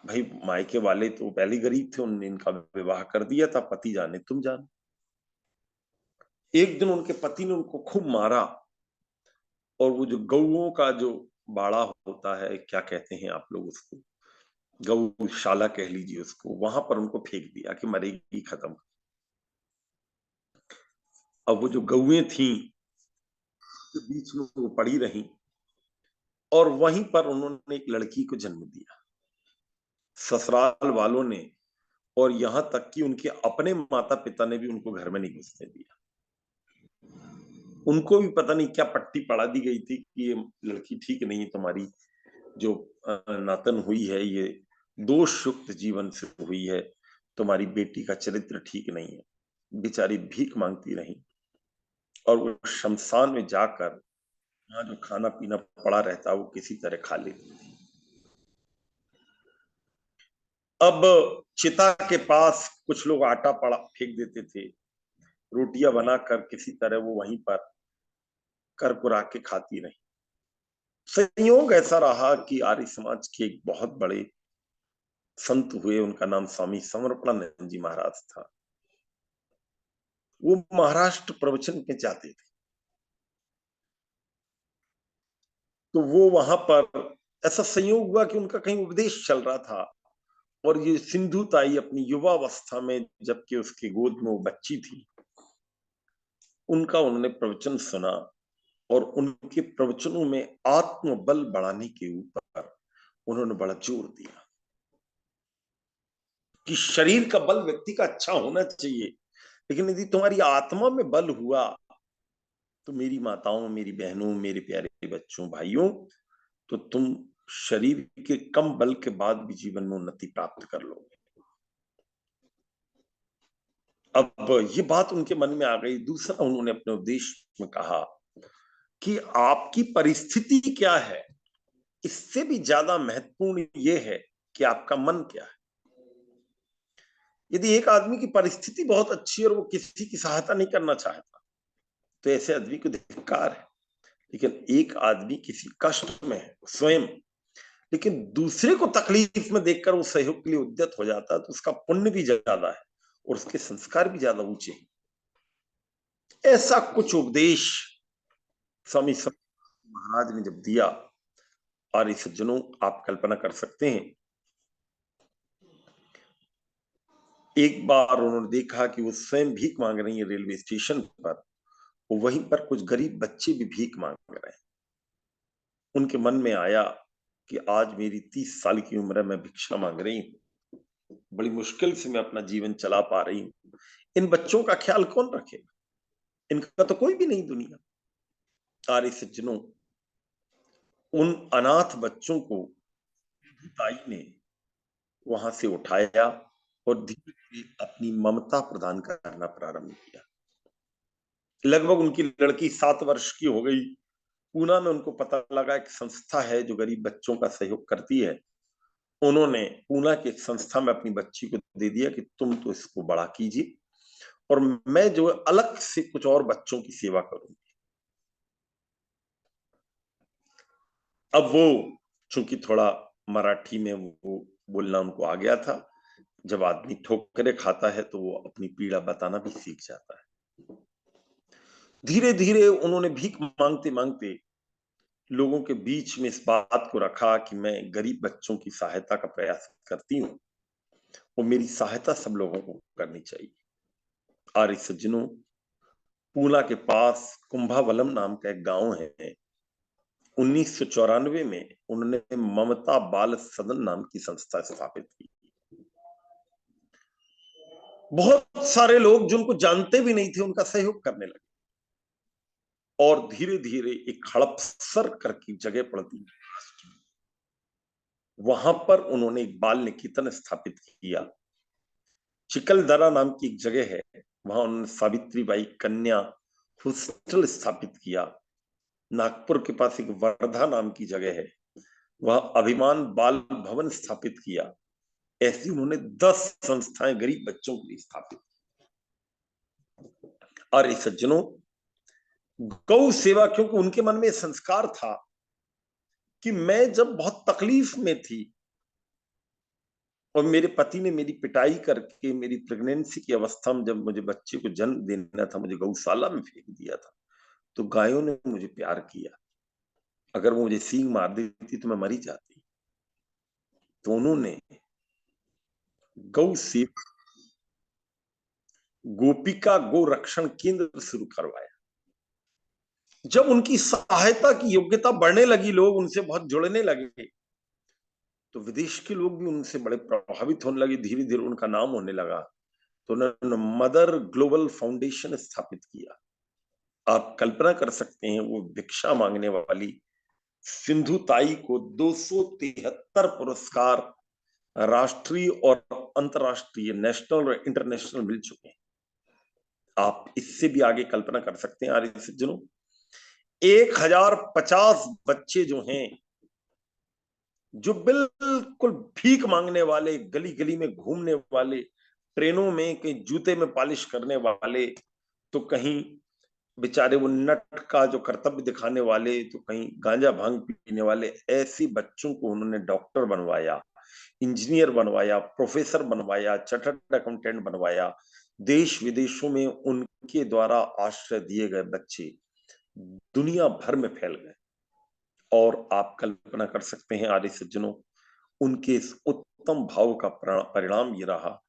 भाई मायके वाले तो पहले गरीब थे, उन्होंने इनका विवाह कर दिया था, पति जाने तुम जाने। एक दिन उनके पति ने उनको खूब मारा और वो जो गौओं का जो बाड़ा होता है, क्या कहते हैं आप लोग उसको, गौशाला कह लीजिए उसको, वहां पर उनको फेंक दिया कि मरेगी, खत्म। अब वो जो गौएं थी के बीच में वो पड़ी रही और वहीं पर उन्होंने एक लड़की को जन्म दिया। ससुराल वालों ने और यहां तक कि उनके अपने माता पिता ने भी उनको घर में नहीं घुसने दिया। उनको भी पता नहीं क्या पट्टी पड़ा दी गई थी कि ये लड़की ठीक नहीं है, तुम्हारी जो नातन हुई है ये दोष युक्त जीवन से हुई है, तुम्हारी बेटी का चरित्र ठीक नहीं है। बेचारी भीख मांगती रही और वो शमशान में जाकर वहां जो खाना पीना पड़ा रहता वो किसी तरह खा लेती थी। अब चिता के पास कुछ लोग आटा पड़ा फेंक देते थे, रोटियां बनाकर किसी तरह वो वहीं पर कर कुरा के खाती रही। संयोग ऐसा रहा कि आर्य समाज के एक बहुत बड़े संत हुए, उनका नाम स्वामी समर्पणानंद जी महाराज था। वो महाराष्ट्र प्रवचन पे जाते थे, तो वो वहां पर ऐसा संयोग हुआ कि उनका कहीं उपदेश चल रहा था और ये सिंधु ताई अपनी युवावस्था में, जबकि उसकी गोद में वो बच्ची थी, उनका उन्होंने प्रवचन सुना और उनके प्रवचनों में आत्मबल बढ़ाने के ऊपर उन्होंने बड़ा जोर दिया कि शरीर का बल व्यक्ति का अच्छा होना चाहिए, लेकिन यदि तुम्हारी आत्मा में बल हुआ तो मेरी माताओं, मेरी बहनों, मेरे प्यारे बच्चों, भाइयों, तो तुम शरीर के कम बल के बाद भी जीवन में उन्नति प्राप्त कर लोगे। अब ये बात उनके मन में आ गई। दूसरा उन्होंने अपने उपदेश में कहा कि आपकी परिस्थिति क्या है, इससे भी ज्यादा महत्वपूर्ण ये है कि आपका मन क्या है। यदि एक आदमी की परिस्थिति बहुत अच्छी है और वो किसी की सहायता नहीं करना चाहता, तो ऐसे आदमी को धिक्कार है। लेकिन एक आदमी किसी कष्ट में है स्वयं, लेकिन दूसरे को तकलीफ में देखकर वो सहयोग के लिए उद्यत हो जाता है, तो उसका पुण्य भी ज्यादा है और उसके संस्कार भी ज्यादा ऊंचे हैं। ऐसा कुछ उपदेश स्वामी महाराज ने जब दिया, आर्य सज्जनों, आप कल्पना कर सकते हैं एक बार उन्होंने देखा कि वो स्वयं भीख मांग रही है रेलवे स्टेशन पर, वहीं पर कुछ गरीब बच्चे भी भीख मांग रहे हैं। उनके मन में आया कि आज मेरी 30 साल की उम्र है, मैं भिक्षा मांग रही हूँ, बड़ी मुश्किल से मैं अपना जीवन चला पा रही हूँ, इन बच्चों का ख्याल कौन रखेगा, इनका तो कोई भी नहीं दुनिया। आर्य सज्जनों, उन अनाथ बच्चों को ताई ने वहां से उठाया और धीरे धीरे अपनी ममता प्रदान करना प्रारंभ किया। लगभग उनकी लड़की 7 वर्ष की हो गई। पूना में उनको पता लगा एक संस्था है जो गरीब बच्चों का सहयोग करती है। उन्होंने पूना की एक संस्था में अपनी बच्ची को दे दिया कि तुम तो इसको बड़ा कीजिए और मैं जो अलग से कुछ और बच्चों की सेवा करूंगी। अब वो चूंकि थोड़ा मराठी में वो बोलना उनको आ गया था, जब आदमी ठोकरे खाता है तो वो अपनी पीड़ा बताना भी सीख जाता है। धीरे धीरे उन्होंने भीख मांगते मांगते लोगों के बीच में इस बात को रखा कि मैं गरीब बच्चों की सहायता का प्रयास करती हूँ और मेरी सहायता सब लोगों को करनी चाहिए। आर्य सज्जनों, पूना के पास कुंभावलम नाम का एक गांव है। 1994 में उन्होंने ममता बाल सदन नाम की संस्था स्थापित की। बहुत सारे लोग जिनको जानते भी नहीं थे उनका सहयोग करने लगे और धीरे धीरे एक हड़पसर करके जगह पड़ती, वहां पर उन्होंने एक बाल निकेतन स्थापित किया। चिकलदरा नाम की एक जगह है, वहां उन्होंने सावित्रीबाई कन्या हॉस्टल स्थापित किया। नागपुर के पास एक वर्धा नाम की जगह है, वह अभिमान बाल भवन स्थापित किया। ऐसी उन्होंने 10 संस्थाएं गरीब बच्चों के लिए स्थापित की। और इस सज्जनों, गौ सेवा, क्योंकि उनके मन में संस्कार था कि मैं जब बहुत तकलीफ में थी और मेरे पति ने मेरी पिटाई करके मेरी प्रेगनेंसी की अवस्था में जब मुझे बच्चे को जन्म देना था, मुझे गौशाला में फेंक दिया था, तो गायों ने मुझे प्यार किया। अगर वो मुझे सींग मार देती तो मैं मरी जाती। तो उन्होंने गौ सेवा, गोपिका गो रक्षण केंद्र शुरू करवाया। जब उनकी सहायता की योग्यता बढ़ने लगी, लोग उनसे बहुत जुड़ने लगे, तो विदेश के लोग भी उनसे बड़े प्रभावित होने लगे। धीरे धीरे उनका नाम होने लगा, तो उन्होंने मदर ग्लोबल फाउंडेशन स्थापित किया। आप कल्पना कर सकते हैं, वो भिक्षा मांगने वाली सिंधु ताई को 273 पुरस्कार राष्ट्रीय और अंतर्राष्ट्रीय, नेशनल और इंटरनेशनल मिल चुके हैं। आप इससे भी आगे कल्पना कर सकते हैं आर्य सज्जनों, 1050 बच्चे जो हैं, जो बिल्कुल भीख मांगने वाले, गली गली में घूमने वाले, ट्रेनों में कहीं जूते में पॉलिश करने वाले, तो कहीं बेचारे वो नट का जो कर्तव्य दिखाने वाले, तो कहीं गांजा भांग पीने वाले, ऐसे बच्चों को उन्होंने डॉक्टर बनवाया, इंजीनियर बनवाया, प्रोफेसर बनवाया, चार्टर्ड अकाउंटेंट बनवाया। देश विदेशों में उनके द्वारा आश्रय दिए गए बच्चे दुनिया भर में फैल गए। और आप कल्पना कर सकते हैं आर्य सज्जनों, उनके इस उत्तम भाव का परिणाम ये रहा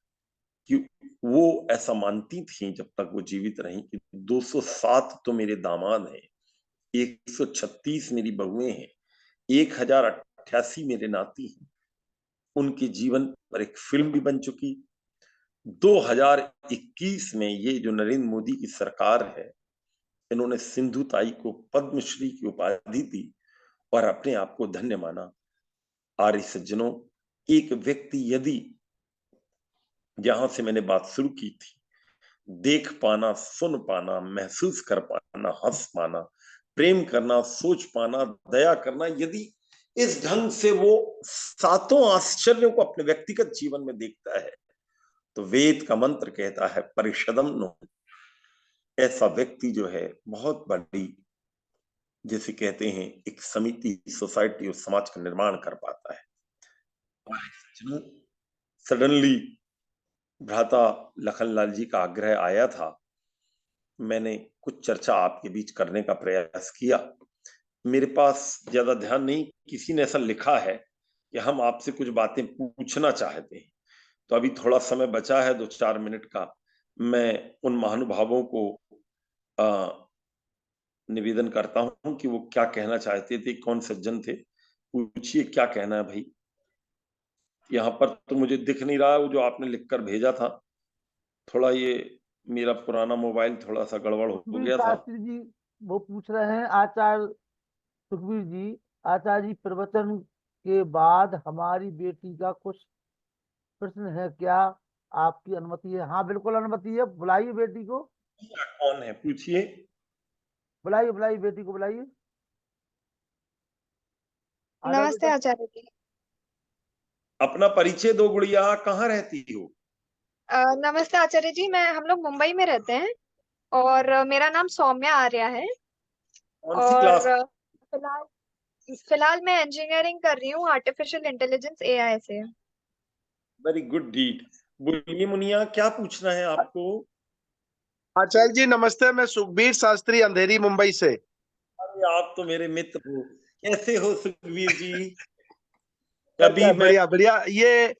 कि वो ऐसा मानती थी जब तक वो जीवित रही कि 207 तो मेरे दामाद हैं, 136 मेरी बहुएं हैं, 1088 मेरे नाती हैं। उनके जीवन पर एक फिल्म भी बन चुकी। 2021 में ये जो नरेंद्र मोदी की सरकार है, इन्होंने सिंधु ताई को पद्मश्री की उपाधि दी और अपने आप को धन्य माना। आर्य सज्जनों, एक व्यक्ति यदि, जहां से मैंने बात शुरू की थी, देख पाना, सुन पाना, महसूस कर पाना, हंस पाना, प्रेम करना, सोच पाना, दया करना, यदि इस ढंग से वो सातों आश्चर्यों को अपने व्यक्तिगत जीवन में देखता है, तो वेद का मंत्र कहता है परिषदम नो। ऐसा व्यक्ति जो है बहुत बड़ी, जैसे कहते हैं, एक समिति, सोसाइटी और समाज का निर्माण कर पाता है। सडनली भ्राता लखनलाल जी का आग्रह आया था, मैंने कुछ चर्चा आपके बीच करने का प्रयास किया। मेरे पास ज्यादा ध्यान नहीं, किसी ने ऐसा लिखा है कि हम आपसे कुछ बातें पूछना चाहते हैं। तो अभी थोड़ा समय बचा है 2-4 मिनट का, मैं उन महानुभावों को निवेदन करता हूं कि वो क्या कहना चाहते थे, कौन सज्जन थे, पूछिए क्या कहना है भाई। यहाँ पर तो मुझे दिख नहीं रहा वो जो आपने लिखकर भेजा था, थोड़ा ये मेरा पुराना मोबाइल थोड़ा सा गड़बड़ हो सुखबीर गया था। शास्त्री जी वो पूछ रहे हैं, आचार्य सुखबीर जी, आचार्य जी प्रवचन के बाद हमारी बेटी का कुछ प्रश्न है क्या? आपकी अनुमति है? हाँ बिल्कुल अनुमति है, बुलाइए बेटी को। कौन है पूछिए। बुलाइए बुलाइए बेटी को बुलाइए। आ जाओ नमस्ते बेटा। आचार्य जी। अपना परिचय दो गुड़िया, कहाँ रहती हो? नमस्ते आचार्य जी, हम लोग मुंबई में रहते हैं और मेरा नाम सौम्या आर्या है। कौन सी और क्लास? फिलहाल फिलहाल मैं इंजीनियरिंग कर रही हूँ आर्टिफिशियल इंटेलिजेंस एआई से। Very good deed. बोलिए मुनिया, क्या पूछना है आपको? आचार्य जी नमस्ते, मैं सुखबीर शास्त्री अंधेरी मुंबई से। अरे आप तो मेरे मित्र हो, कैसे हो सुखवीर जी? अच्छा, कभी बढ़िया बढ़िया। ये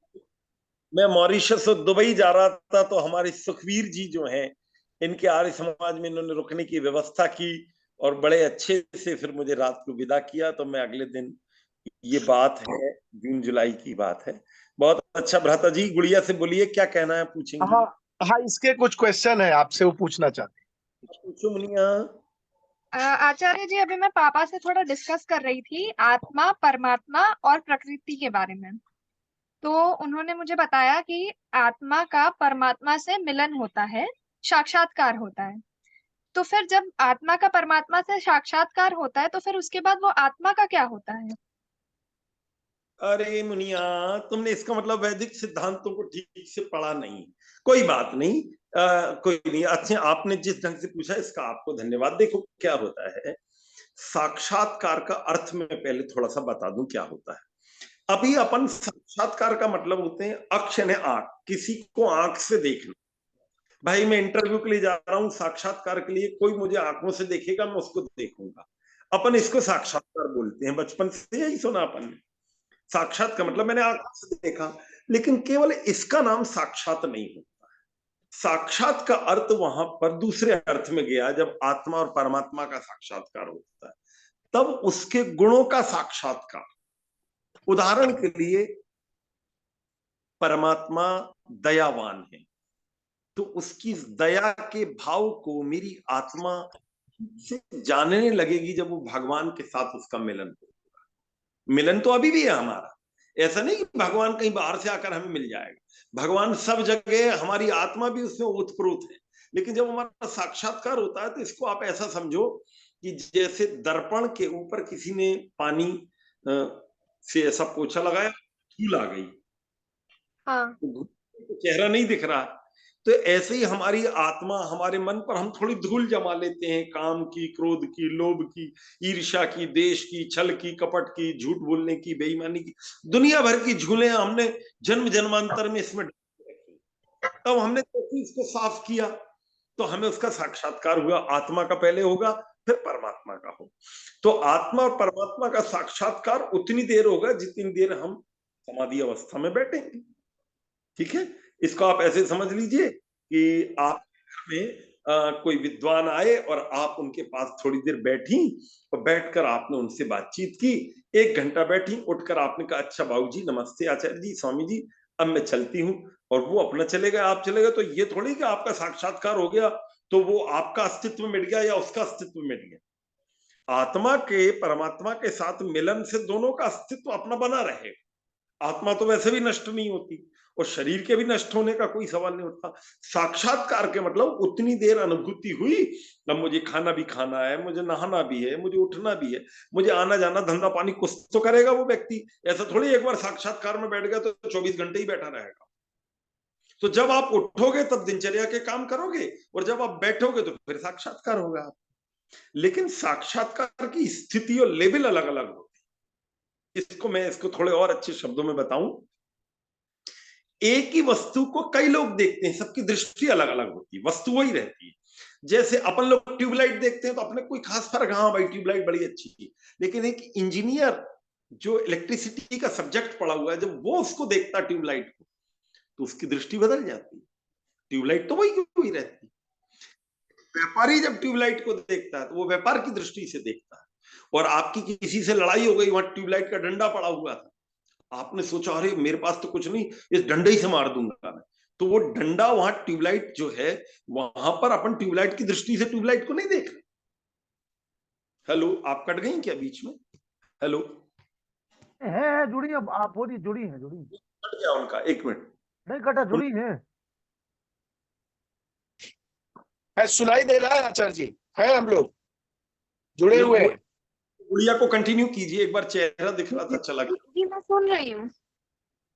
मैं मॉरिशस और दुबई जा रहा था, तो हमारे सुखवीर जी जो हैं, इनके आर्य समाज में इन्होंने रुकने की व्यवस्था की और बड़े अच्छे से फिर मुझे रात को विदा किया। तो मैं अगले दिन, ये बात है जून जुलाई की बात है। बहुत अच्छा भ्राता जी, गुड़िया से बोलिए क्या कहना है, पूछेंगी? हाँ हाँ, इसके कुछ क्वेश्चन है आपसे, वो पूछना चाहते पूछो मुनिया। आचार्य जी, अभी मैं पापा से थोड़ा डिस्कस कर रही थी आत्मा, परमात्मा और प्रकृति के बारे में। तो उन्होंने मुझे बताया कि आत्मा का परमात्मा से मिलन होता है, साक्षात्कार होता है। तो फिर जब आत्मा का परमात्मा से साक्षात्कार होता है तो फिर उसके बाद वो आत्मा का क्या होता है? अरे मुनिया, तुमने इसका मतलब वैदिक सिद्धांतों को ठीक से पढ़ा नहीं। कोई बात नहीं, कोई नहीं। अच्छा, आपने जिस ढंग से पूछा इसका आपको धन्यवाद। देखो क्या होता है, साक्षात्कार का अर्थ में पहले थोड़ा सा बता दूं क्या होता है। अभी अपन साक्षात्कार का मतलब होते हैं अक्ष ने आंख, किसी को आंख से देखना। भाई मैं इंटरव्यू के लिए जा रहा हूं, साक्षात्कार के लिए, कोई मुझे आंखों से देखेगा, मैं उसको देखूंगा। अपन इसको साक्षात्कार बोलते हैं, बचपन से यही सुना अपन ने। साक्षात का मतलब मैंने आंखों से देखा। लेकिन केवल इसका नाम साक्षात नहीं होता। साक्षात का अर्थ वहां पर दूसरे अर्थ में गया, जब आत्मा और परमात्मा का साक्षात्कार होता है, तब उसके गुणों का साक्षात्कार। उदाहरण के लिए, परमात्मा दयावान है, तो उसकी दया के भाव को मेरी आत्मा से जानने लगेगी जब वो भगवान के साथ उसका मिलन हो। मिलन तो अभी भी है हमारा, ऐसा नहीं कि भगवान कहीं बाहर से आकर हमें मिल जाएगा। भगवान सब जगह, हमारी आत्मा भी उसमें ओतप्रोत है। लेकिन जब हमारा साक्षात्कार होता है, तो इसको आप ऐसा समझो कि जैसे दर्पण के ऊपर किसी ने पानी से ऐसा पोछा लगाया, धूल आ गई, हाँ। तो चेहरा नहीं दिख रहा। तो ऐसे ही हमारी आत्मा, हमारे मन पर हम थोड़ी धूल जमा लेते हैं, काम की, क्रोध की, लोभ की, ईर्ष्या की, देश की, छल की, कपट की, झूठ बोलने की, बेईमानी की, दुनिया भर की झूलें हमने जन्म जन्मांतर में इसमें रखी। तब हमने तो इसको साफ किया, तो हमें उसका साक्षात्कार हुआ। आत्मा का पहले होगा, फिर परमात्मा का हो। तो आत्मा और परमात्मा का साक्षात्कार उतनी देर होगा जितनी देर हम समाधि अवस्था में बैठेंगे। ठीक है, इसको आप ऐसे समझ लीजिए कि आप में कोई विद्वान आए और आप उनके पास थोड़ी देर बैठी, और बैठकर आपने उनसे बातचीत की। 1 घंटा बैठी, उठकर आपने कहा अच्छा बाबूजी, नमस्ते आचार्य जी, स्वामी जी, अब मैं चलती हूँ। और वो अपना चले गए, आप चले गए। तो ये थोड़ी कि आपका साक्षात्कार हो गया तो वो आपका अस्तित्व मिट गया या उसका अस्तित्व मिट गया। आत्मा के परमात्मा के साथ मिलन से दोनों का अस्तित्व अपना बना रहेगा। आत्मा तो वैसे भी नष्ट नहीं होती, और शरीर के भी नष्ट होने का कोई सवाल नहीं उठता। साक्षात्कार के मतलब उतनी देर अनुभूति हुई, अब मुझे खाना भी खाना है, मुझे नहाना भी है, मुझे उठना भी है, मुझे आना जाना, धंधा पानी कुछ तो करेगा वो व्यक्ति। ऐसा थोड़ी एक बार साक्षात्कार में बैठ गया तो 24 घंटे ही बैठा रहेगा। तो जब आप उठोगे तब दिनचर्या के काम करोगे, और जब आप बैठोगे तो फिर साक्षात्कार होगा। लेकिन साक्षात्कार की स्थिति और लेवल अलग अलग होती है। इसको थोड़े और अच्छे शब्दों में बताऊं, एक ही वस्तु को कई लोग देखते हैं, सबकी दृष्टि अलग अलग होती है, वस्तु वही रहती है। जैसे अपन लोग ट्यूबलाइट देखते हैं तो अपने कोई खास फर्क, हाँ भाई ट्यूबलाइट बड़ी अच्छी है। लेकिन एक इंजीनियर जो इलेक्ट्रिसिटी का सब्जेक्ट पढ़ा हुआ है, जब वो उसको देखता ट्यूबलाइट को, तो उसकी दृष्टि बदल जाती है। ट्यूबलाइट तो वही की वही रहती है। व्यापारी जब ट्यूबलाइट को देखता है तो वो व्यापार की दृष्टि से देखता है। और आपकी किसी से लड़ाई हो गई, वहां ट्यूबलाइट का डंडा पड़ा हुआ था, आपने सोचा अरे मेरे पास तो कुछ नहीं, इस डंडे ही से मार दूंगा मैं, तो वो डंडा वहां ट्यूबलाइट जो है, वहां पर अपन ट्यूबलाइट की दृष्टि से ट्यूबलाइट को नहीं देख रहे। हेलो, आप कट गई क्या बीच में? हेलो, है जुड़ी है, आप बोलिए, जुड़ी है, जुड़ी कट गया उनका, एक मिनट। नहीं कटा, जुड़ी है। है, सुनाई दे रहा है आचार्य जी, है हम लोग जुड़े हुए हैं। गुड़िया को कंटिन्यू कीजिए, एक बार चेहरा दिख रहा था, चला गया। जी मैं सुन रही हूँ।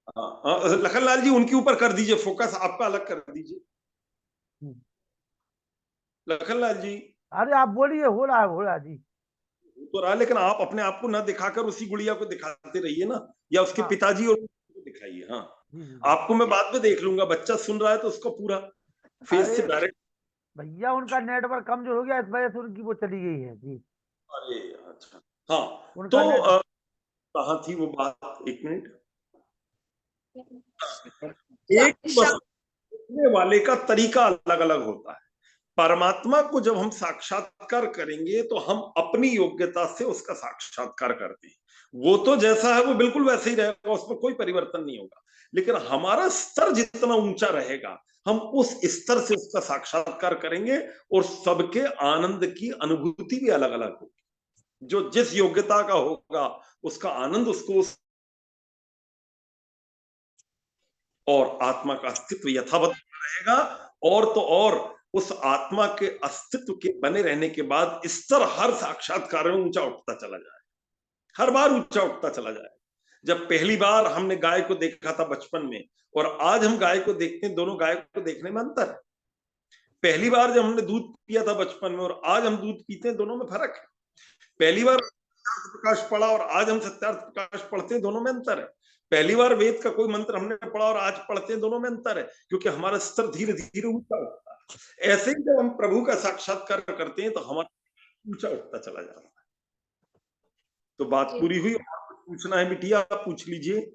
हाँ, लखनलाल जी उनके ऊपर कर दीजिए फोकस, आपका अलग कर दीजिए। लखनलाल जी अरे आप बोलिए, हो रहा जी। तो रहा, लेकिन आप अपने आप को ना दिखाकर उसी गुड़िया को दिखाते रहिए ना, या उसके हाँ पिताजी और को दिखाइए। हाँ, जी जी जी। आपको मैं बाद में देख लूंगा, बच्चा सुन रहा है तो उसको पूरा फेस से अरे डायरेक्ट। भैया उनका नेटवर्क कमजोर हो गया, इस वजह से उनकी वो चली गई है जी। अरे अच्छा, हाँ, उनका तो नेट कहाँ थी वो बात, एक मिनट। एक समझने वाले का तरीका अलग अलग होता है। परमात्मा को जब हम साक्षात्कार करेंगे तो हम अपनी योग्यता से उसका साक्षात्कार करते हैं। वो तो जैसा है वो बिल्कुल वैसे ही रहेगा, उसमें कोई परिवर्तन नहीं होगा। लेकिन हमारा स्तर जितना ऊंचा रहेगा, हम उस स्तर से उसका साक्षात्कार करेंगे, और सबके आनंद की अनुभूति भी अलग अलग होगी। जो जिस योग्यता का होगा उसका आनंद उसको, और आत्मा का अस्तित्व यथावत रहेगा। और तो और उस आत्मा के अस्तित्व के बने रहने के बाद स्तर हर साक्षात्कार में ऊंचा उठता चला जाए, हर बार ऊंचा उठता चला जाए। जब पहली बार हमने गाय को देखा था बचपन में, और आज हम गाय को देखते हैं, दोनों गाय को देखने में अंतर है। पहली बार जब हमने दूध पिया था बचपन में और आज हम दूध पीते हैं, दोनों में फर्क है। पहली बार प्रकाश पढ़ा और आज हम सत्यार्थ प्रकाश पढ़ते हैं, दोनों में अंतर है। पहली बार वेद का कोई मंत्र हमने पढ़ा और आज पढ़ते हैं, दोनों में अंतर है, क्योंकि हमारा स्तर धीरे धीरे ऊंचा उठता है। ऐसे ही जब हम प्रभु का साक्षात्कार करते हैं तो हमारा ऊंचा उठता चला जाता है। तो बात पूरी हुई, और कुछ पूछना है बिटिया, आप पूछ लीजिए।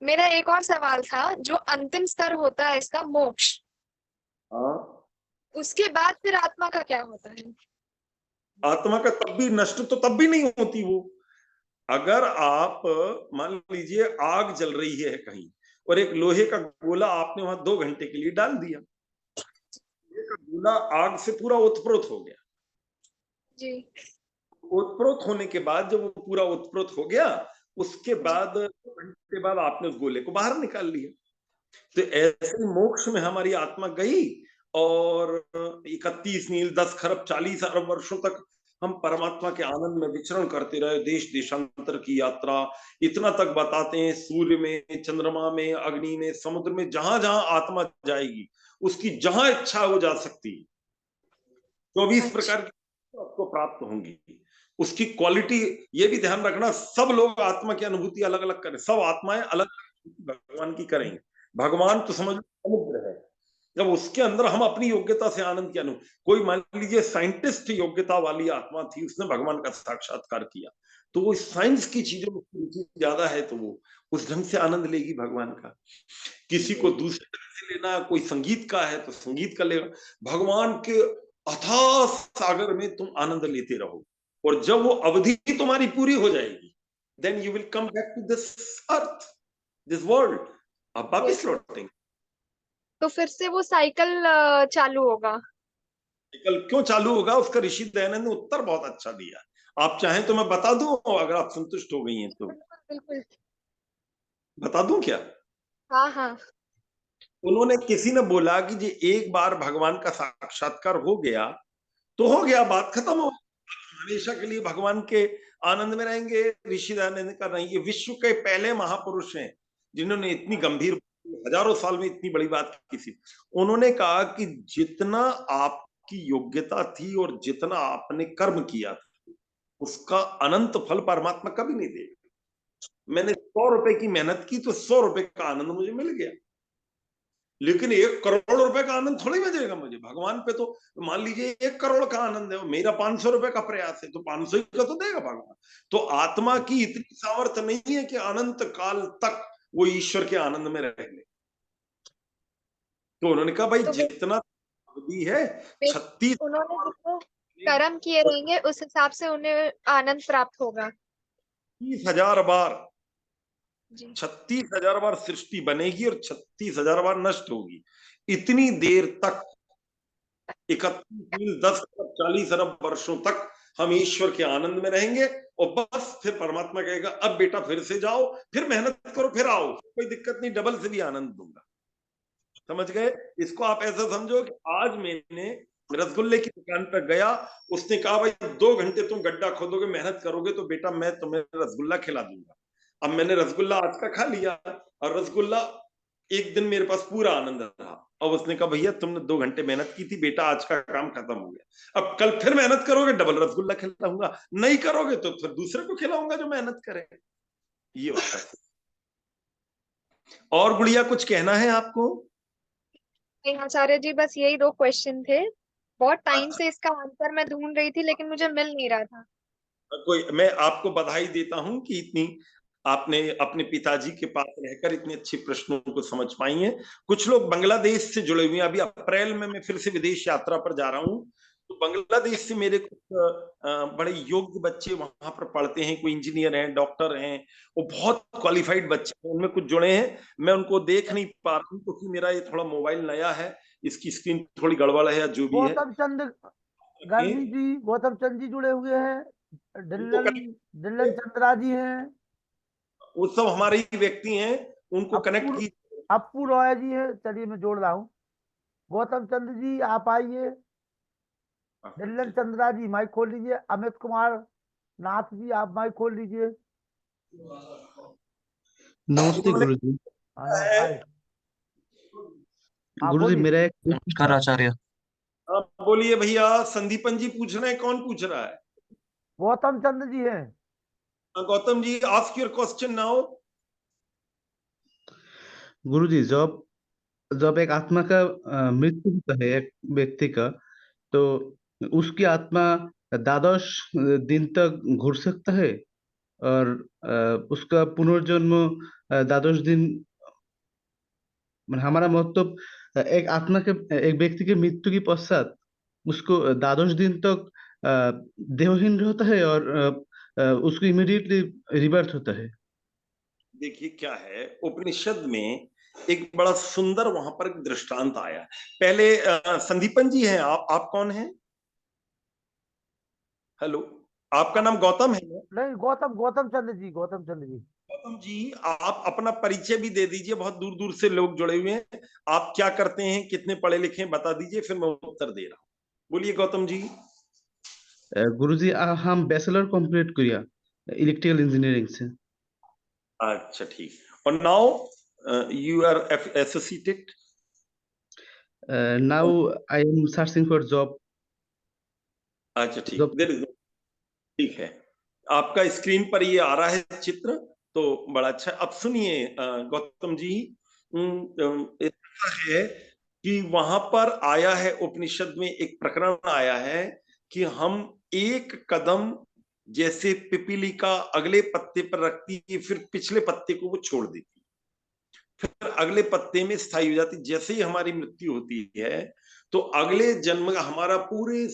मेरा एक और सवाल था, जो अंतिम स्तर होता है इसका, मोक्ष, हाँ, उसके बाद फिर आत्मा का क्या होता है? आत्मा का तब भी नष्ट तो तब भी नहीं होती वो। अगर आप मान लीजिए आग जल रही है कहीं, और एक लोहे का गोला आपने वहां 2 घंटे के लिए डाल दिया, गोला आग से पूरा ओतप्रोत हो गया। जी ओतप्रोत होने के बाद जब वो पूरा ओतप्रोत हो गया, उसके बाद 2 घंटे बाद आपने उस गोले को बाहर निकाल लिया। तो ऐसे मोक्ष में हमारी आत्मा गई, और 31 नील 10 खरब 40 अरब वर्षों तक हम परमात्मा के आनंद में विचरण करते रहे। देश देशांतर की यात्रा, इतना तक बताते हैं, सूर्य में, चंद्रमा में, अग्नि में, समुद्र में, जहां जहां आत्मा जाएगी उसकी जहां इच्छा हो जा सकती है। 24 प्रकार की आपको प्राप्त होंगी। उसकी क्वालिटी ये भी ध्यान रखना, सब लोग आत्मा की अनुभूति अलग अलग करें, सब आत्माएं अलग भगवान की करेंगे। भगवान तो समझ समुद्र है, जब उसके अंदर हम अपनी योग्यता से आनंद की अनुभव, कोई मान लीजिए साइंटिस्ट योग्यता वाली आत्मा थी, उसने भगवान का साक्षात्कार किया, तो वो साइंस की चीजों में रुचि ज्यादा है, तो वो उस ढंग से आनंद लेगी भगवान का। किसी को दूसरे ढंग से लेना, कोई संगीत का है तो संगीत का लेगा। भगवान के अथाह सागर में तुम आनंद लेते रहो, और जब वो अवधि तुम्हारी पूरी हो जाएगी, then you will come back to this earth, this world, अब वापिस लौटेंगे। तो फिर से वो साइकिल चालू होगा। साइकिल क्यों चालू होगा, उसका ऋषि दयानंद ने उत्तर बहुत अच्छा दिया। आप चाहें तो मैं बता दूं, अगर आप संतुष्ट हो गई हैं तो बिल्कुल। बता दूं क्या? हाँ हाँ। उन्होंने, किसी ने बोला कि जी एक बार भगवान का साक्षात्कार हो गया तो हो गया, बात खत्म हो, हमेशा के लिए भगवान के आनंद में रहेंगे। ऋषि दयानंद का नहीं, ये विश्व के पहले महापुरुष हैं जिन्होंने इतनी गंभीर, हजारों साल में इतनी बड़ी बात की थी। उन्होंने कहा कि जितना आपकी योग्यता थी और जितना आपने कर्म किया था, उसका अनंत फल परमात्मा कभी नहीं देगा। मैंने 100 रुपए की मेहनत की तो 100 रुपए का आनंद मुझे मिल गया, लेकिन 1 करोड़ रुपए का आनंद थोड़ी मिलेगा मुझे। भगवान पे तो मान लीजिए 1 करोड़ का आनंद है, मेरा 500 रुपए का प्रयास है तो 500 का तो देगा भगवान। तो आत्मा की इतनी सामर्थ्य नहीं है कि अनंत काल तक वो ईश्वर के आनंद में रह ले। तो उन्होंने कहा भाई तो जितना अवधि है 36 उन्होंने जितने कर्म किए रहेंगे उस हिसाब से उन्हें आनंद प्राप्त होगा। 36,000 बार, जी 36,000 बार सृष्टि बनेगी और 36,000 बार नष्ट होगी। इतनी देर तक 31 10 अरब 40 अरब वर्षों तक हम ईश्वर के आनंद में रहेंगे और बस फिर परमात्मा कहेगा अब बेटा फिर से जाओ, फिर मेहनत करो, फिर आओ, कोई दिक्कत नहीं, डबल से भी आनंद दूंगा। समझ गए? इसको आप ऐसा समझो कि आज मैंने रसगुल्ले की दुकान पर गया, उसने कहा भाई 2 घंटे तुम गड्ढा खोदोगे, मेहनत करोगे तो बेटा मैं तुम्हें रसगुल्ला खिला दूंगा। अब मैंने रसगुल्ला आज का खा लिया और रसगुल्ला एक दिन मेरे पास पूरा आनंद रहा। अब उसने कहा भैया तुमने 2 घंटे मेहनत की थी, बेटा आज का काम खत्म हो गया, अब कल फिर मेहनत करोगे डबल रसगुल्ला खिलाऊंगा, नहीं करोगे तो फिर दूसरे को खिलाऊंगा जो मेहनत करे। ये होता है। और गुड़िया कुछ कहना है आपको? नहीं आचार्य जी, बस यही 2 क्वेश्चन थे। बहुत टाइम से इसका आंसर मैं ढूंढ रही थी लेकिन मुझे मिल नहीं रहा था। कोई, मैं आपको बधाई देता हूं कि इतनी आपने अपने पिताजी के पास रहकर इतने अच्छे प्रश्नों को समझ पाई हैं। कुछ लोग बांग्लादेश से जुड़े हुए हैं। अभी अप्रैल में मैं फिर से विदेश यात्रा पर जा रहा हूं, तो बांग्लादेश से मेरे कुछ बड़े योग्य बच्चे वहां पर पढ़ते हैं, कोई इंजीनियर हैं, डॉक्टर हैं, वो बहुत क्वालिफाइड बच्चे हैं, उनमें कुछ जुड़े हैं। मैं उनको देख नहीं पा रहा हूँ क्योंकि मेरा ये थोड़ा मोबाइल नया है, इसकी स्क्रीन थोड़ी गड़बड़ है या जो भी है। गौतम चंद गांधी जी, गौतम चंद जी जुड़े हुए हैं, उनको ढिल्लन ढिल्लन चंद्रा जी हैं, वो सब हमारे ही व्यक्ति हैं, उनको अप्पू कनेक्ट की। अप्पू रॉय जी हैं। चलिए मैं जोड़ रहा हूँ। गौतम चंद जी आप आइए, ढिल्लन चंद्रा जी माइक खोल लीजिए, अमित कुमार नाथ जी आप माइक खोल लीजिए। नमस्ते गुरुजी। हाँ आए, हाँ गुरुजी बोलिए। मेरा एक नमस्कार आचार्य। हाँ बोलिए भैया। संदीपन जी पूछ रहे हैं, कौन पूछ रहा है? गौतम चंद जी हैं। Gautam ji ask your question now. गुरुजी जब जब एक आत्मा का मृत्यु होता है एक व्यक्ति का, तो उसकी आत्मा द्वादश दिन तक घूर सकता है और उसका पुनर्जन्म द्वादश दिन, हमारा मतलब एक आत्मा के एक व्यक्ति के मृत्यु के पश्चात उसको द्वादश दिन तक देहहीन रहता है और उसको इमीडिएटली रिबर्थ होता है। देखिए क्या है, उपनिषद में एक बड़ा सुंदर वहां पर एक दृष्टांत आया है। पहले संदीपन जी हैं आप कौन हैं? हेलो, आपका नाम गौतम है ना? नहीं, गौतम गौतम चंद जी, गौतम चंद जी। गौतम जी आप अपना परिचय भी दे दीजिए, बहुत दूर दूर से लोग जुड़े हुए हैं। आप क्या करते हैं, कितने पढ़े लिखे हैं, बता दीजिए, फिर मैं उत्तर दे रहा हूँ। बोलिए गौतम जी। गुरुजी हम बैचलर कंप्लीट किया इलेक्ट्रिकल इंजीनियरिंग से। अच्छा ठीक। और now you are associated? Now I am searching for job. अच्छा ठीक, जॉब। ठीक है। आपका स्क्रीन पर ये आ रहा है चित्र, तो बड़ा अच्छा। अब सुनिए गौतम जी, ऐसा है कि वहां पर आया है, उपनिषद में एक प्रकरण आया है कि हम एक कदम जैसे पिपीलिका अगले पत्ते पर रखती है, फिर पिछले पत्ते को वो छोड़ देती, फिर अगले पत्ते में स्थायी हो जाती। जैसे ही हमारी मृत्यु होती है तो अगले जन्म का हमारा पूरे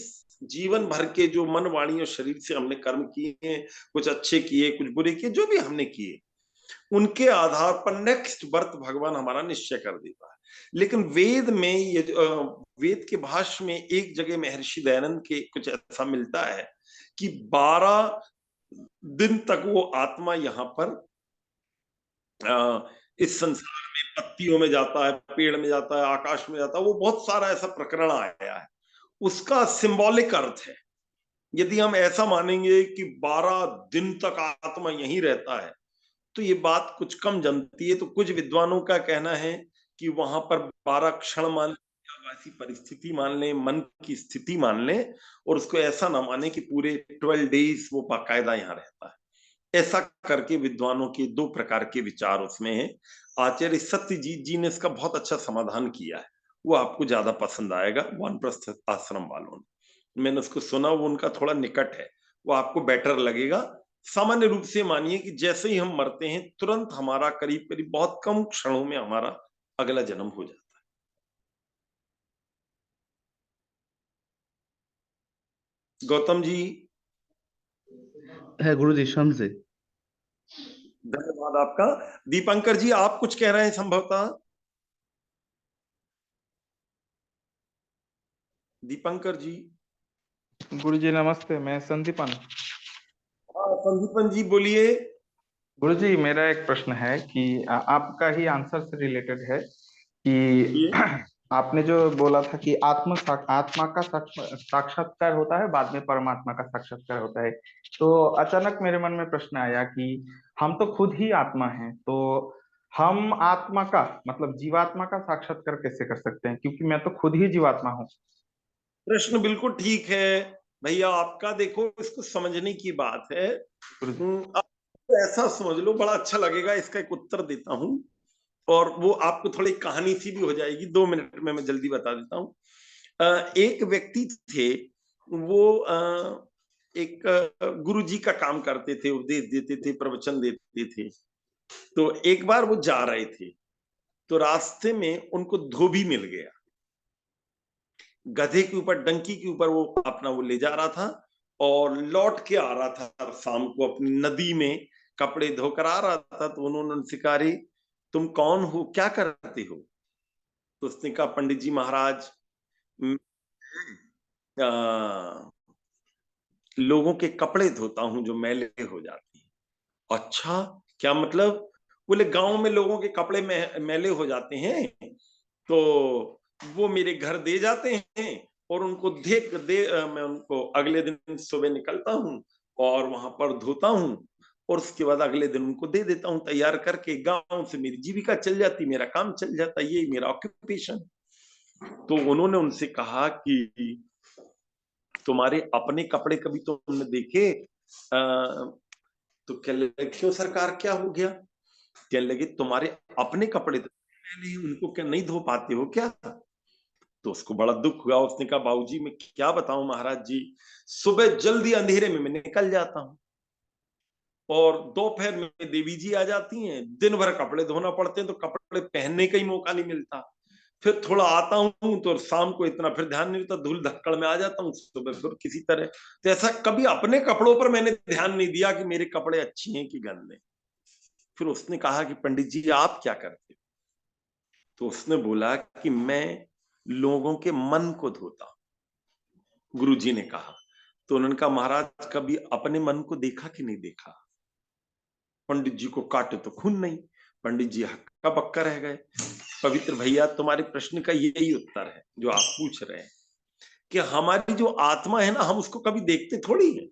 जीवन भर के जो मन वाणी और शरीर से हमने कर्म किए हैं, कुछ अच्छे किए कुछ बुरे किए, जो भी हमने किए, उनके आधार पर नेक्स्ट बर्थ भगवान हमारा निश्चय कर देता है। लेकिन वेद में ये वेद के भाष्य में एक जगह महर्षि दयानंद के कुछ ऐसा मिलता है कि 12 दिन तक वो आत्मा यहाँ पर इस संसार में पत्तियों में जाता है, पेड़ में जाता है, आकाश में जाता है, वो बहुत सारा ऐसा प्रकरण आया है। उसका सिंबॉलिक अर्थ है। यदि हम ऐसा मानेंगे कि 12 दिन तक आत्मा यहीं रहता है, तो ये बात कुछ कम जमती है। तो कुछ विद्वानों का कहना है कि वहां पर 12 क्षण मान लें, वैसी परिस्थिति मान लें, मन की स्थिति मान लें, और उसको ऐसा ना माने कि पूरे 12 डेज वो बाकायदा यहाँ रहता है। ऐसा करके विद्वानों के 2 प्रकार के विचार उसमें हैं। आचार्य सत्यजीत जी ने इसका बहुत अच्छा समाधान किया है, वो आपको ज्यादा पसंद आएगा, वानप्रस्थ आश्रम वालों ने। मैंने उसको सुना, वो उनका थोड़ा निकट है, वो आपको बेटर लगेगा। सामान्य रूप से मानिए कि जैसे ही हम मरते हैं तुरंत हमारा करीब करीब बहुत कम क्षणों में हमारा अगला जन्म हो जाता है। गौतम जी, है गुरुजी, समझे। धन्यवाद आपका। दीपंकर जी, आप कुछ कह रहे हैं संभवतः। दीपंकर जी। गुरुजी नमस्ते, मैं संदीपन। हाँ, संदीपन जी बोलिए। गुरुजी मेरा एक प्रश्न है कि आपका ही आंसर से रिलेटेड है कि ये आपने जो बोला था कि आत्मा का साक्षात्कार होता है, बाद में परमात्मा का साक्षात्कार होता है। तो अचानक मेरे मन में प्रश्न आया कि हम तो खुद ही आत्मा हैं, तो हम आत्मा का मतलब जीवात्मा का साक्षात्कार कैसे कर सकते हैं, क्योंकि मैं तो खुद ही जीवात्मा हूँ। प्रश्न बिल्कुल ठीक है भैया आपका। देखो, इसको समझने की बात है। गुरुजी। आप ऐसा समझ लो, बड़ा अच्छा लगेगा। इसका एक उत्तर देता हूँ और वो आपको थोड़ी कहानी सी भी हो जाएगी। 2 मिनट में मैं जल्दी बता देता हूँ। एक व्यक्ति थे, वो एक गुरु जी का काम करते थे, उपदेश देते थे, प्रवचन देते थे। तो एक बार वो जा रहे थे, तो रास्ते में उनको धोबी मिल गया। गधे के ऊपर, डंकी के ऊपर वो अपना वो ले जा रहा था और लौट के आ रहा था शाम को अपनी नदी में, कपड़े धोकर आ रहा था। तो उन्होंने उनसे कहा, रे तुम कौन हो, क्या करते हो? तो उसने कहा, पंडित जी महाराज, मैं लोगों के कपड़े धोता हूं जो मैले हो जाते हैं। अच्छा, क्या मतलब? बोले, गांव में लोगों के कपड़े मैले हो जाते हैं, तो वो मेरे घर दे जाते हैं और उनको मैं उनको अगले दिन सुबह निकलता हूँ और वहां पर धोता हूँ और उसके बाद अगले दिन उनको दे देता हूँ तैयार करके। गांव से मेरी जीविका चल जाती, मेरा काम चल जाता, ये मेरा ऑक्यूपेशन। तो उन्होंने उनसे कहा कि तुम्हारे अपने कपड़े कभी तुमने देखे? तो कहने लगे, क्यों सरकार, क्या हो गया? कहने लगे, तुम्हारे अपने कपड़े तो नहीं, उनको क्या नहीं धो पाते हो क्या? तो उसको बड़ा दुख हुआ। उसने कहा, बाबूजी मैं क्या बताऊं महाराज जी, सुबह जल्दी अंधेरे में मैं निकल जाता हूं और दोपहर में देवी जी आ जाती हैं, दिन भर कपड़े धोना पड़ते हैं, तो कपड़े पहनने का ही मौका नहीं मिलता। फिर थोड़ा आता हूं तो शाम को इतना फिर ध्यान नहीं होता, धूल धक्कड़ में आ जाता हूँ, सुबह फिर किसी तरह। तो ऐसा कभी अपने कपड़ों पर मैंने ध्यान नहीं दिया कि मेरे कपड़े अच्छे हैं कि गंदे। फिर उसने कहा कि पंडित जी आप क्या करते? तो उसने बोला कि मैं लोगों के मन को धोता हूं। गुरु जी ने कहा, तो उन्होंने कहा, महाराज कभी अपने मन को देखा कि नहीं देखा? पंडित जी को काटे तो खून नहीं। पंडित जी हक्का बक्का रह गए। पवित्र भैया, तुम्हारे प्रश्न का यही उत्तर है जो आप पूछ रहे हैं कि हमारी जो आत्मा है ना, हम उसको कभी देखते थोड़ी है।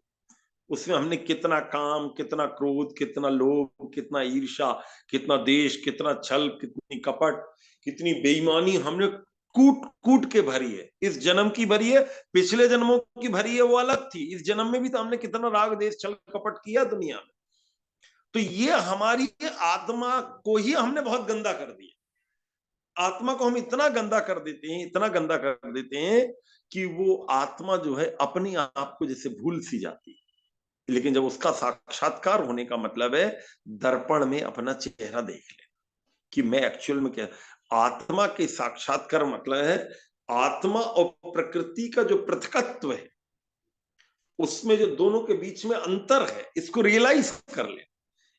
उसमें हमने कितना काम, कितना क्रोध, कितना लोभ, कितना ईर्ष्या, कितना देश, कितना छल, कितनी कपट, कितनी बेईमानी हमने कूट कूट के भरी है। इस जन्म की भरी है, पिछले जन्मों की भरी है, वो अलग थी। इस जन्म में भी तो हमने कितना राग, देश, छल, कपट किया दुनिया में। तो ये हमारी आत्मा को ही हमने बहुत गंदा कर दिया। आत्मा को हम इतना गंदा कर देते हैं, इतना गंदा कर देते हैं कि वो आत्मा जो है अपने आप को जैसे भूल सी जाती है। लेकिन जब उसका साक्षात्कार होने का मतलब है दर्पण में अपना चेहरा देख ले कि मैं एक्चुअल में क्या। आत्मा के साक्षात्कार मतलब है आत्मा और प्रकृति का जो पृथकत्व है, उसमें जो दोनों के बीच में अंतर है, इसको रियलाइज कर ले।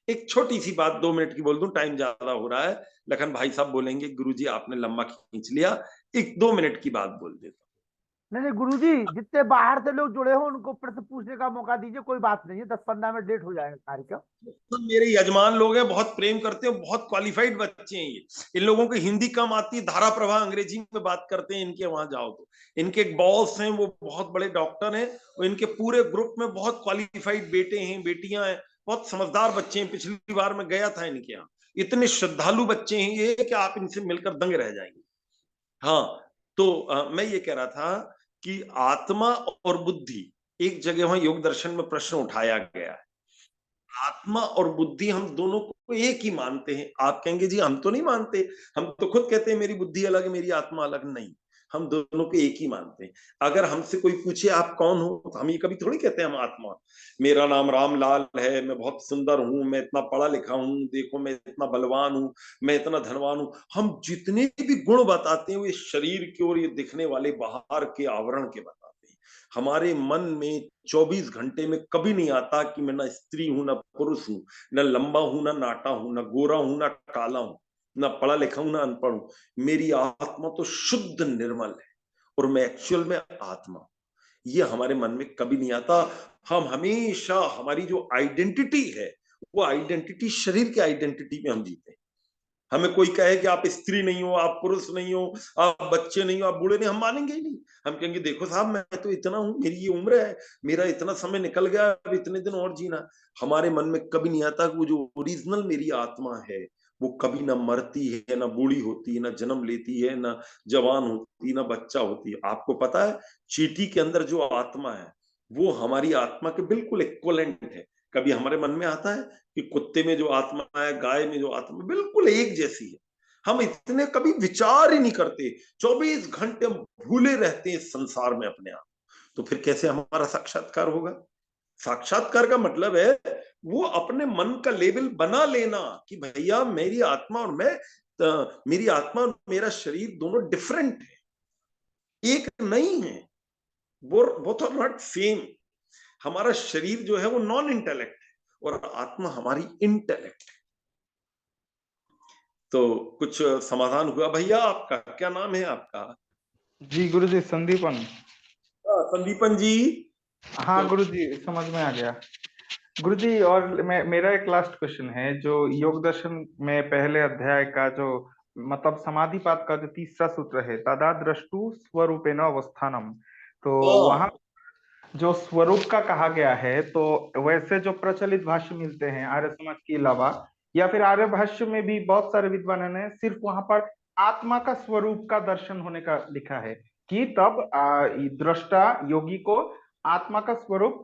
एक छोटी सी बात 2 मिनट की बोल दूं, टाइम ज्यादा हो रहा है। लखन भाई साहब बोलेंगे, गुरुजी आपने लंबा खींच लिया, एक 2 मिनट की बात बोल देता। नहीं नहीं गुरुजी, जितने बाहर से लोग जुड़े हो उनको प्रश्न पूछने का मौका दीजिए, कोई बात नहीं है, 10-15 मिनट लेट हो जाएगा कार्यक्रम। तो मेरे यजमान लोग हैं, बहुत प्रेम करते हैं, बहुत क्वालिफाइड बच्चे हैं ये। इन लोगों को हिंदी कम आती है, धारा प्रवाह अंग्रेजी में बात करते हैं। इनके वहां जाओ तो इनके एक बॉस हैं, वो बहुत बड़े डॉक्टर हैं, और इनके पूरे ग्रुप में बहुत क्वालिफाइड बेटे हैं, बेटियां हैं, बहुत समझदार बच्चे हैं। पिछली बार मैं गया था इनके यहाँ, इतने श्रद्धालु बच्चे हैं ये कि आप इनसे मिलकर दंग रह जाएंगे। हाँ, तो मैं ये कह रहा था कि आत्मा और बुद्धि, एक जगह वहां योग दर्शन में प्रश्न उठाया गया है। आत्मा और बुद्धि हम दोनों को एक ही मानते हैं। आप कहेंगे जी हम तो नहीं मानते, हम तो खुद कहते हैं मेरी बुद्धि अलग है, मेरी आत्मा अलग। नहीं, हम दोनों को एक ही मानते हैं। अगर हमसे कोई पूछे आप कौन हो, तो हम ये कभी थोड़ी कहते हैं हम आत्मा। मेरा नाम रामलाल है, मैं बहुत सुंदर हूं, मैं इतना पढ़ा लिखा हूं, देखो मैं इतना बलवान हूं, मैं इतना धनवान हूं। हम जितने भी गुण बताते हैं वो इस शरीर के और ये दिखने वाले बाहर के आवरण के बताते हैं। हमारे मन में 24 घंटे में कभी नहीं आता कि मैं ना स्त्री हूं ना पुरुष हूं, ना लंबा हूं ना नाटा हूं, ना गोरा हूं ना काला हूं, ना पढ़ा लिखा हूं ना अनपढ़ हूं। मेरी आत्मा तो शुद्ध निर्मल है और मैं एक्चुअल में आत्मा, ये हमारे मन में कभी नहीं आता। हम हमेशा हमारी जो आइडेंटिटी है वो आइडेंटिटी शरीर की आइडेंटिटी में हम जीते हैं। हमें कोई कहे कि आप स्त्री नहीं हो, आप पुरुष नहीं हो, आप बच्चे नहीं हो, आप बूढ़े नहीं, हम मानेंगे ही नहीं। हम कहेंगे देखो साहब मैं तो इतना हूं, मेरी ये उम्र है, मेरा इतना समय निकल गया, अब इतने दिन और जीना। हमारे मन में कभी नहीं आता कि वो जो ओरिजिनल मेरी आत्मा है वो कभी ना मरती है, ना बूढ़ी होती है, ना जन्म लेती है, ना जवान होती है, ना बच्चा होती है। आपको पता है चींटी के अंदर जो आत्मा है वो हमारी आत्मा के बिल्कुल इक्वलेंट है। कभी हमारे मन में आता है कि कुत्ते में जो आत्मा है, गाय में जो आत्मा है, बिल्कुल एक जैसी है। हम इतने कभी विचार ही नहीं करते, 24 घंटे हम भूले रहते हैं इस संसार में अपने आप। तो फिर कैसे हमारा साक्षात्कार होगा? साक्षात्कार का मतलब है वो अपने मन का लेवल बना लेना कि भैया मेरी आत्मा और मैं, मेरी आत्मा और मेरा शरीर दोनों डिफरेंट है, एक नहीं है। वो तो नॉट सेम। हमारा शरीर जो है वो नॉन इंटेलेक्ट है और आत्मा हमारी इंटेलेक्ट है। तो कुछ समाधान हुआ भैया? आपका क्या नाम है आपका? जी गुरुजी, संदीपन। संदीपन जी। हाँ गुरुजी, समझ में आ गया। गुरुजी, और मेरा एक लास्ट क्वेश्चन है, जो योग दर्शन में पहले अध्याय का जो मतलब समाधिपात का जो तीसरा सूत्र है, तदाद्रष्टु स्वरूपेण अवस्थानम, तो वहां जो स्वरूप का कहा गया है, तो वैसे जो प्रचलित भाष्य मिलते हैं आर्य समाज के अलावा, या फिर आर्य भाष्य में भी बहुत सारे विद्वानों ने सिर्फ वहां पर आत्मा का स्वरूप का दर्शन होने का लिखा है, कि तब दृष्टा योगी को आत्मा का स्वरूप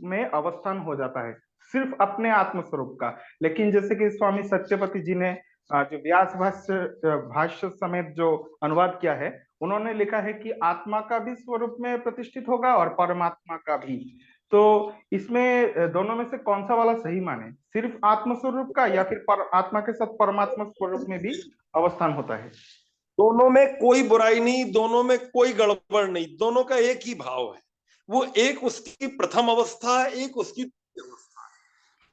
में अवस्थान हो जाता है, सिर्फ अपने आत्म स्वरूप का। लेकिन जैसे कि स्वामी सत्यपति जी ने जो व्यास भाष्य समेत जो अनुवाद किया है, उन्होंने लिखा है कि आत्मा का भी स्वरूप में प्रतिष्ठित होगा और परमात्मा का भी। तो इसमें दोनों में से कौन सा वाला सही माने, सिर्फ आत्म स्वरूप का या फिर आत्मा के साथ परमात्मा स्वरूप में भी अवस्थान होता है? दोनों में कोई बुराई नहीं, दोनों में कोई गड़बड़ नहीं, दोनों का एक ही भाव है। वो एक उसकी प्रथम अवस्था है, एक उसकी द्वितीय अवस्था है।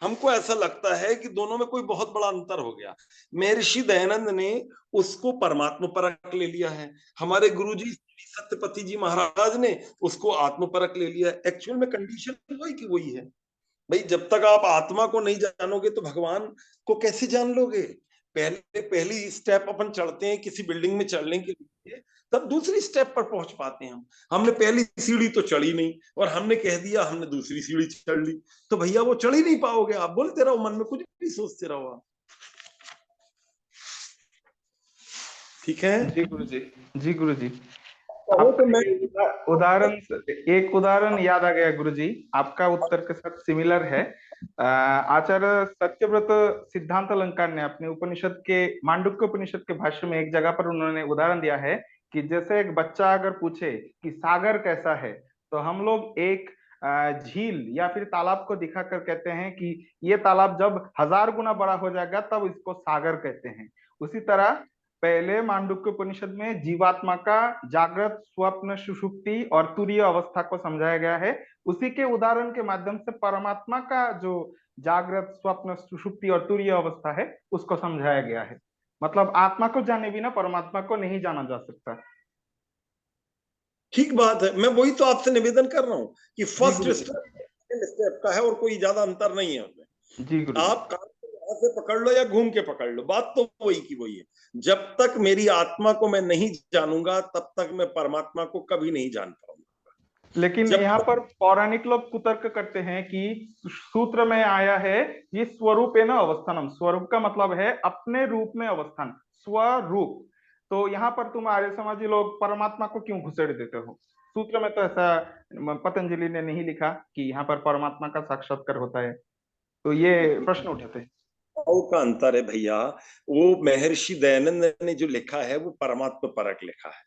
हमको ऐसा लगता है कि दोनों में कोई बहुत बड़ा अंतर हो गया। महर्षि दयानंद ने उसको परमात्मा परक ले लिया है, हमारे गुरुजी सत्यपति जी महाराज ने उसको आत्म परक ले लिया है। एक्चुअल में कंडीशन वही की वही है भाई। जब तक आप आत्मा को नहीं जानोगे तो भगवान को कैसे जान लोगे? पहली स्टेप अपन चढ़ते हैं किसी बिल्डिंग में चढ़ने के लिए, तब दूसरी स्टेप पर पहुंच पाते हैं हम। हमने पहली सीढ़ी तो चढ़ी नहीं और हमने कह दिया हमने दूसरी सीढ़ी चढ़ ली, तो भैया वो चढ़ ही नहीं पाओगे। आप बोलते रहो मन में, कुछ भी सोचते रहो आप। ठीक है जी गुरुजी। जी गुरुजी, तो मैं उदाहरण, एक उदाहरण याद आ गया गुरुजी, आपका उत्तर के साथ सिमिलर है। आचार्य सत्यव्रत सिद्धांत अलंकार ने अपने उपनिषद के, मांडुक्य उपनिषद के भाष्य में एक जगह पर उन्होंने उदाहरण दिया है कि जैसे एक बच्चा अगर पूछे कि सागर कैसा है, तो हम लोग एक झील या फिर तालाब को दिखाकर कहते हैं कि ये तालाब जब 1000 गुना बड़ा हो जाएगा तब इसको सागर कहते हैं। उसी तरह पहले मांडुक्य उपनिषद में जीवात्मा का जागृत, स्वप्न, सुषुप्ति और तुरीय अवस्था को समझाया गया है। उसी के उदाहरण के माध्यम से परमात्मा का जो जागृत, स्वप्न, सुषुप्ति और तुरीय अवस्था है उसको समझाया गया है। मतलब आत्मा को जाने बिना परमात्मा को नहीं जाना जा सकता। ठीक बात है, मैं वही तो आपसे निवेदन कर रहा हूं कि फर्स्ट गुरुजी। स्टेप का है और कोई ज्यादा अंतर नहीं है उसमें। जी गुरुजी। आप काम को यहां से पकड़ लो या घूम के पकड़ लो, बात तो वही की वही है। जब तक मेरी आत्मा को मैं नहीं जानूंगा तब तक मैं परमात्मा को कभी नहीं जान पाऊंगा। लेकिन यहाँ पर पौराणिक लोग कुतर्क करते हैं कि सूत्र में आया है ये स्वरूपेण अवस्थानम, स्वरूप का मतलब है अपने रूप में अवस्थान, स्वरूप। तो यहाँ पर तुम आर्य समाजी लोग परमात्मा को क्यों घुसेड़ देते हो? सूत्र में तो ऐसा पतंजलि ने नहीं लिखा कि यहाँ पर परमात्मा का साक्षात्कार होता है, तो ये प्रश्न उठाते हैं। का अंतर है भैया। वो महर्षि दयानंद ने जो लिखा है वो परमात्मा परक लिखा है।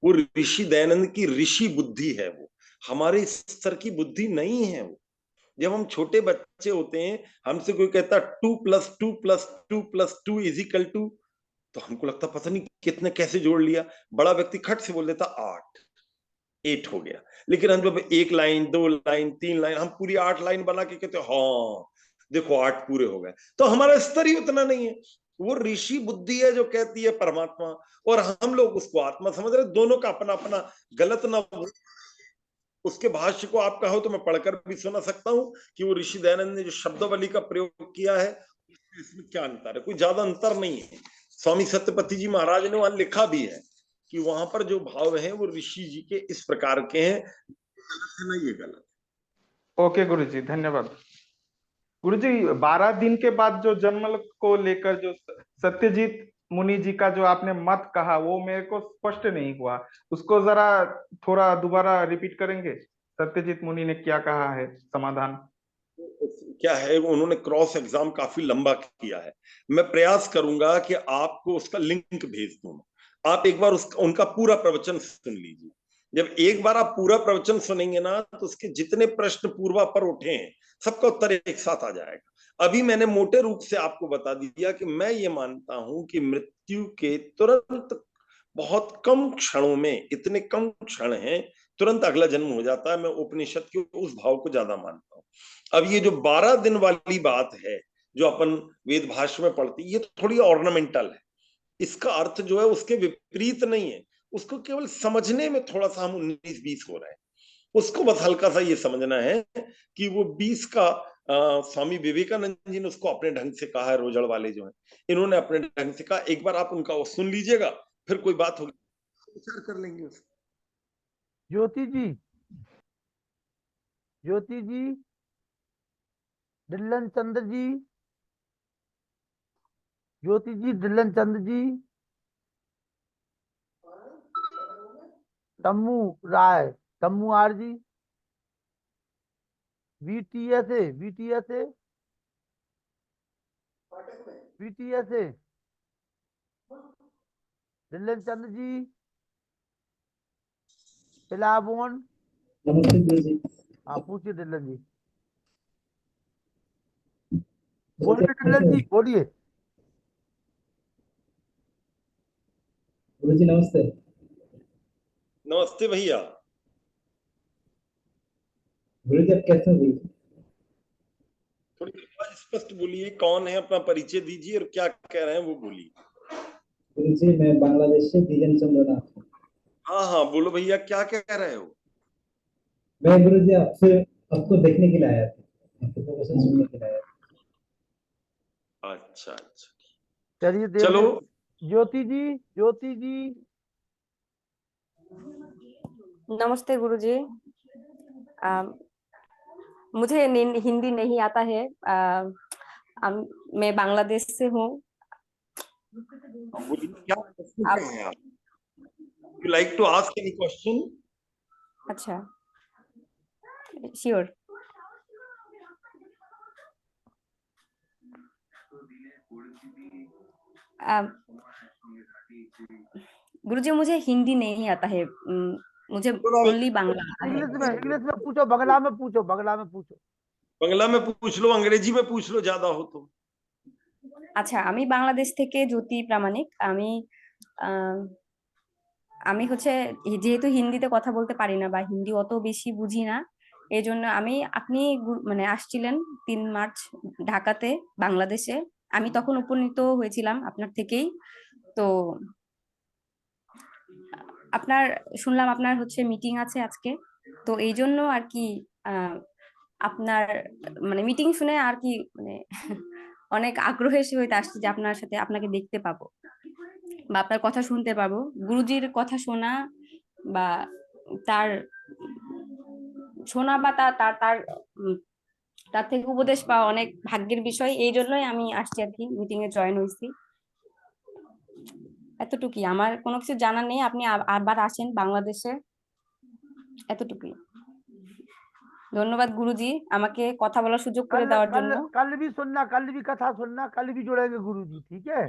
वो ऋषि दयानंद की ऋषि बुद्धि है, वो हमारे स्तर की बुद्धि नहीं है। वो जब हम छोटे बच्चे होते हैं, हमसे कोई कहता 2+2+2+2 इज इक्वल टू, तो हमको लगता पता नहीं कितने कैसे जोड़ लिया। बड़ा व्यक्ति खट से बोल देता 8। 8 हो गया। लेकिन हम जब 1 लाइन 2 लाइन 3 लाइन हम पूरी 8 लाइन बना के कहते हाँ देखो 8 पूरे हो गए, तो हमारा स्तर ही उतना नहीं है। वो ऋषि बुद्धि है जो कहती है परमात्मा, और हम लोग उसको आत्मा समझ रहे। दोनों का अपना अपना गलत ना हो। उसके भाष्य को आप कहो तो मैं पढ़कर भी सुना सकता हूं कि वो ऋषि दयानंद ने जो शब्दावली का प्रयोग किया है इसमें क्या अंतर है। कोई ज्यादा अंतर नहीं है। स्वामी सत्यपति जी महाराज ने वहां लिखा भी है कि वहां पर जो भाव है वो ऋषि जी के इस प्रकार के हैं, गलत है ना ये गलत। ओके गुरु जी, धन्यवाद। गुरु जी, 12 दिन के बाद जो जन्म को लेकर जो सत्यजीत मुनि जी का जो आपने मत कहा, वो मेरे को स्पष्ट नहीं हुआ। उसको जरा थोड़ा दोबारा रिपीट करेंगे? सत्यजीत मुनि ने क्या कहा है समाधान? क्या है, उन्होंने क्रॉस एग्जाम काफी लंबा किया है। मैं प्रयास करूंगा कि आपको उसका लिंक भेज दूं। आप एक बार उसका उनका पूरा प्रवचन सुन लीजिए। जब एक बार आप पूरा प्रवचन सुनेंगे ना तो उसके जितने प्रश्न पूर्वापर उठे हैं सबका उत्तर एक साथ आ जाएगा। अभी मैंने मोटे रूप से आपको बता दिया कि मैं ये मानता हूं कि मृत्यु के तुरंत बहुत कम क्षणों में, इतने कम क्षण हैं, तुरंत अगला जन्म हो जाता है। मैं उपनिषद के उस भाव को ज्यादा मानता हूं। अब ये जो 12 दिन वाली बात है जो अपन वेद भाष्य में पढ़ते, ये थोड़ी ऑर्नामेंटल है। इसका अर्थ जो है उसके विपरीत नहीं है। उसको केवल समझने में थोड़ा सा हम 19-20 हो रहे हैं। उसको बस हल्का सा ये समझना है कि वो 20 का स्वामी विवेकानंद जी ने उसको अपने ढंग से कहा है, रोजड़ वाले जो है इन्होंने अपने ढंग से कहा। एक बार आप उनका वो सुन लीजिएगा, फिर कोई बात होगी विचार कर लेंगे उसको। ज्योति जी, ज्योति जी, डिल्लन चंद्र जी, ज्योति जी, डिल्लन चंद्र जी, तम्मू राय, तम्मू आर जी, बीटीएस ए, बीटीएस ए, बीटीएस ए, डिल्लन चंद्र जी, पिलाबोन। नमस्ते गुरु जी। हाँ पूछिए डिल्लन जी, गुरु जी बोलिए आप डिल्लन कैसे हो? जी, बोलिए। गुरु जी नमस्ते। नमस्ते भैया। गुरु जी आप कैसे हो? गुरु जी थोड़ी आवाज स्पष्ट बोलिए, कौन है, अपना परिचय दीजिए और क्या कह रहे हैं वो बोलिए। गुरु जी मैं बांग्लादेश से दीजन चंद्र नाथ हूँ। हाँ हाँ बोलो भैया, क्या कह रहे हो? मैं गुरु जी आपसे आपको देखने के लिए आया था, आपके प्रवचन सुनने के लिए आया था। अच्छा अच्छा, चलिए देख चलो। ले। ज्योति जी, ज्योति जी, नमस्ते गुरुजी। मुझे हिंदी नहीं आता है। मैं बांग्लादेश से हूँ। बोलिए क्या क्वेश्चन आप है? आप you like to ask any question? अच्छा, श्योर। गुरुजी मुझे हिंदी नहीं आता है। मुझे ओनली बांग्ला आता है। इंग्लिश में पूछो, बंगला में पूछो, बंगला में पूछो। बांग्ला में पूछ लो, अंग्रेजी में पूछ लो, ज्यादा हो तो। আচ্ছা, আমি বাংলাদেশ থেকে জ্যোতি প্রামাণিক। আমি হচ্ছে যেহেতু হিন্দিতে কথা বলতে পারি না বা হিন্দি অত বেশি বুঝি না, এই জন্য আপনি মানে আসছিলেন 3 মার্চ ঢাকাতে, বাংলাদেশে। আমি তখন উপনীত হয়েছিলাম আপনার থেকেই। তো আপনার শুনলাম আপনার হচ্ছে মিটিং আছে আজকে, তো এই জন্য আর কি আপনার মানে মিটিং শুনে আর কি মানে অনেক আগ্রহের সহিত আসছি যে আপনার সাথে আপনাকে দেখতে পাবো বা আপনার কথা শুনতে পাবো। গুরুজির কথা শোনা বা তার শোনা বা তার তার তার তার থেকে উপদেশ পাওয়া অনেক ভাগ্যের বিষয়। এই জন্যই আমি আসছি আর কি, মিটিং এ জয়েন হয়েছি। এতটুকুই, আমার কোনো কিছু জানার নেই। আপনি আবার আসেন বাংলাদেশে, এতটুকুই। ধন্যবাদ गुरुजी আমাকে কথা বলার সুযোগ করে कल দেওয়ার कल জন্য। कल भी सुनना, कल भी कथा सुनना, कल भी जुड़ेंगे गुरुजी, ठीक है?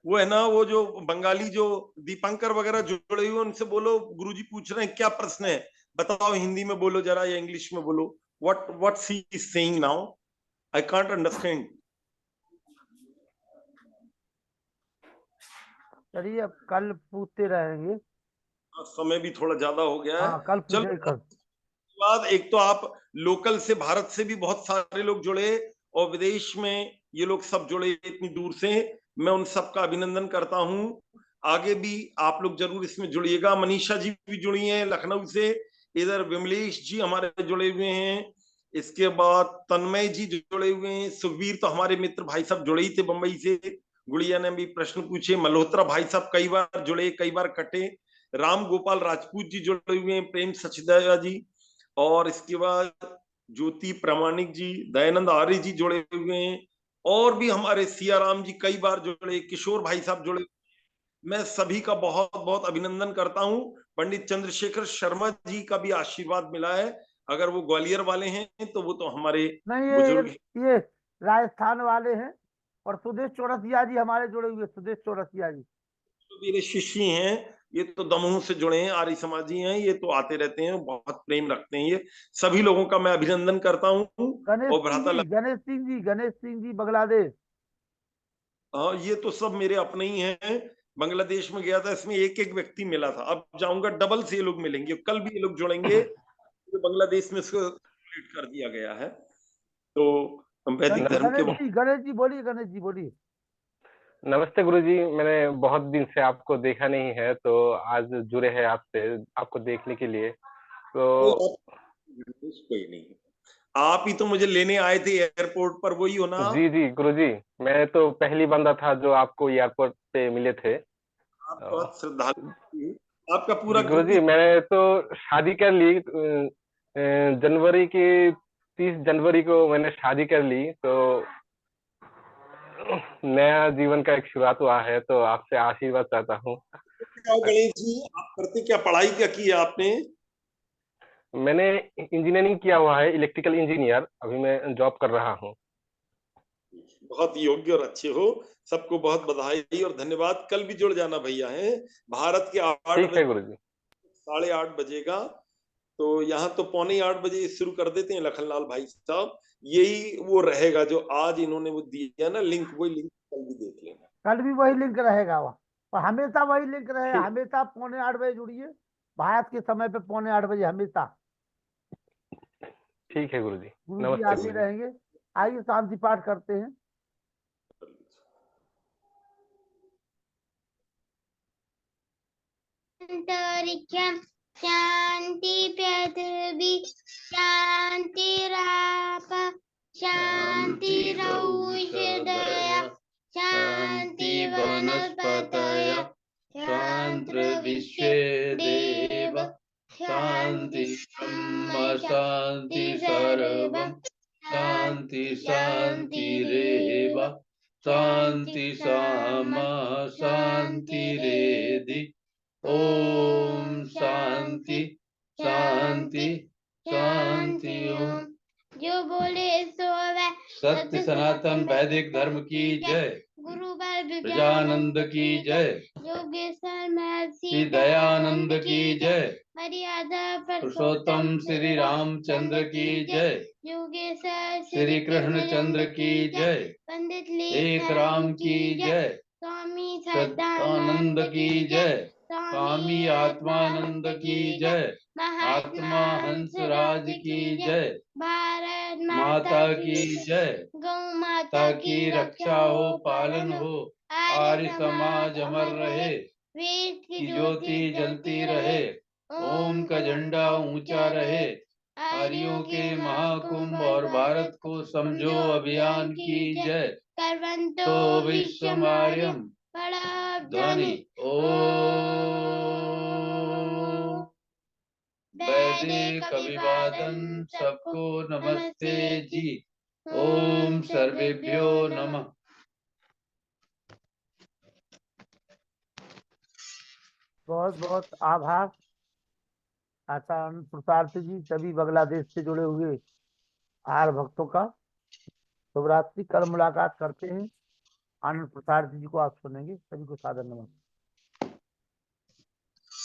वो है ना, वो जो बंगाली जो दीपंकर वगैरह जुड़े हुए उनसे बोलो, गुरुजी पूछ रहे हैं क्या प्रश्न है, बताओ। हिंदी में बोलो जरा या इंग्लिश में बोलो। What she is saying now, I can't understand. चलिए अब कल पूछते रहेंगे। समय भी थोड़ा ज्यादा हो गया है। हाँ कल चलो पूछे कल। बाद एक तो आप लोकल से भारत से भी बहुत सारे लोग जुड़े और विदेश में ये लोग सब जुड़े इतनी दूर से, मैं उन सबका अभिनंदन करता हूँ। आगे भी आप लोग जरूर इसमें जुड़िएगा। मनीषा जी भी जुड़ी हैं लखनऊ से, इधर विमलेश जी हमारे जुड़े हुए हैं, इसके बाद तन्मय जी जुड़े हुए हैं, सुखबीर तो हमारे मित्र भाई साहब जुड़े ही थे बंबई से, गुड़िया ने भी प्रश्न पूछे, मल्होत्रा भाई साहब कई बार जुड़े कई बार कटे, राम गोपाल राजपूत जी जुड़े हुए हैं, प्रेम सचदेवा जी, और इसके बाद ज्योति प्रामाणिक जी, दयानंद आर्य जी जुड़े हुए हैं, और भी हमारे सियाराम जी कई बार जुड़े, किशोर भाई साहब जुड़े। मैं सभी का बहुत बहुत अभिनंदन करता हूं। पंडित चंद्रशेखर शर्मा जी का भी आशीर्वाद मिला है, अगर वो ग्वालियर वाले हैं तो वो तो हमारे नहीं बुजुर्ग ये राजस्थान वाले हैं, और सुदेश चौरसिया जी हमारे जुड़े हुए, सुदेश चौरसिया जी मेरे शिष्य हैं, ये तो दमोह से जुड़े हैं, आर्य समाजी हैं, ये तो आते रहते हैं, बहुत प्रेम रखते हैं। ये सभी लोगों का मैं अभिनंदन करता हूँ। और भ्राता गणेश सिंह जी बांग्लादेश। हाँ, ये तो सब मेरे अपने ही हैं। बांग्लादेश में गया था, इसमें एक एक व्यक्ति मिला था, अब जाऊंगा डबल से ये लोग मिलेंगे, कल भी ये लोग जुड़ेंगे। तो बांग्लादेश में इसको कंप्लीट कर दिया गया है। तो हम वैदिक धर्म के गणेश जी बोलिए, गणेश जी बोलिए। नमस्ते गुरुजी, मैंने बहुत दिन से आपको देखा नहीं है, तो आज जुड़े हैं आपसे, आपको देखने के लिए। तो कोई नहीं, आप ही तो मुझे लेने आए थे एयरपोर्ट पर, वही हो ना? जी जी गुरुजी, मैं तो पहली बंदा था जो आपको एयरपोर्ट पे मिले थे। आप बहुत श्रद्धालु, आपका पूरा जी गुरुजी, मैंने तो शादी कर ली, जनवरी की 30 जनवरी को मैंने शादी कर ली, तो नया जीवन का एक शुरुआत हुआ है, तो आपसे आशीर्वाद चाहता हूँ। गणेश जी, आप करते क्या, पढ़ाई क्या की है आपने? मैंने इंजीनियरिंग किया हुआ है, इलेक्ट्रिकल इंजीनियर, अभी मैं जॉब कर रहा हूँ। बहुत योग्य और अच्छे हो, सबको बहुत बधाई और धन्यवाद। कल भी जुड़ जाना भैया, हैं भारत के 8 ठीक है गुरुजी। 8:30 बजेगा, तो यहाँ तो 7:45 शुरू कर देते हैं लखनलाल भाई साहब। यही वो रहेगा जो आज इन्होंने वो दिया ना लिंक, वही लिंक कल भी देख लेना। कल भी वही लिंक रहेगा वहाँ, और हमेशा वही लिंक रहे, हमेशा 7:45 जुड़िए, भारत के समय पे 7:45 हमेशा। ठीक है गुरुजी, गुरु जी नमस्ते आते गुरुजी। रहेंगे। आइए शांति पाठ करते हैं। अंतरिक्षं शांति पृथ्वी शांतिराप शांतिरौषधयः शांति वनस्पतयः शान्तिर्विश्वे देव शांति ब्रह्म शांति सर्वं शांति शांतिरेव शांति सामा शांतिरेधि। ओम शांति शांति शांति। ओम। जो बोले सो वै सत्य सनातन वैदिक धर्म की जय। गुरु प्रजानंद की जय। योगेश्वर महर्षि दयानंद की जय। मर्यादा पुरुषोत्तम श्री रामचंद्र की जय। योगेश्वर श्री कृष्णचंद्र की जय। पंडित लेख राम की जय। स्वामी सदानंद की जय। स्वामी आत्मानंद की जय। महात्मा हंसराज की जय। भारत माता की जय। गौ माता की रक्षा हो पालन हो, आर्य समाज अमर रहे, वेद की ज्योति जलती रहे, ओम का झंडा ऊंचा रहे, आर्यों के महाकुंभ और भारत को समझो अभियान की जय। करवंतो विश्वमार्यम बड़ा ध्वनि ओम। वैदिक अभिवादन सबको नमस्ते जी। ओम सर्वेभ्यो नमः। बहुत बहुत आभार आचार्य प्रसाद जी, सभी बांग्लादेश से जुड़े हुए आर्य भक्तों का। शुभरात्रि, कल मुलाकात करते हैं। आनंद प्रसाद जी को आप सुनेंगे। सभी को सादर नमस्कार।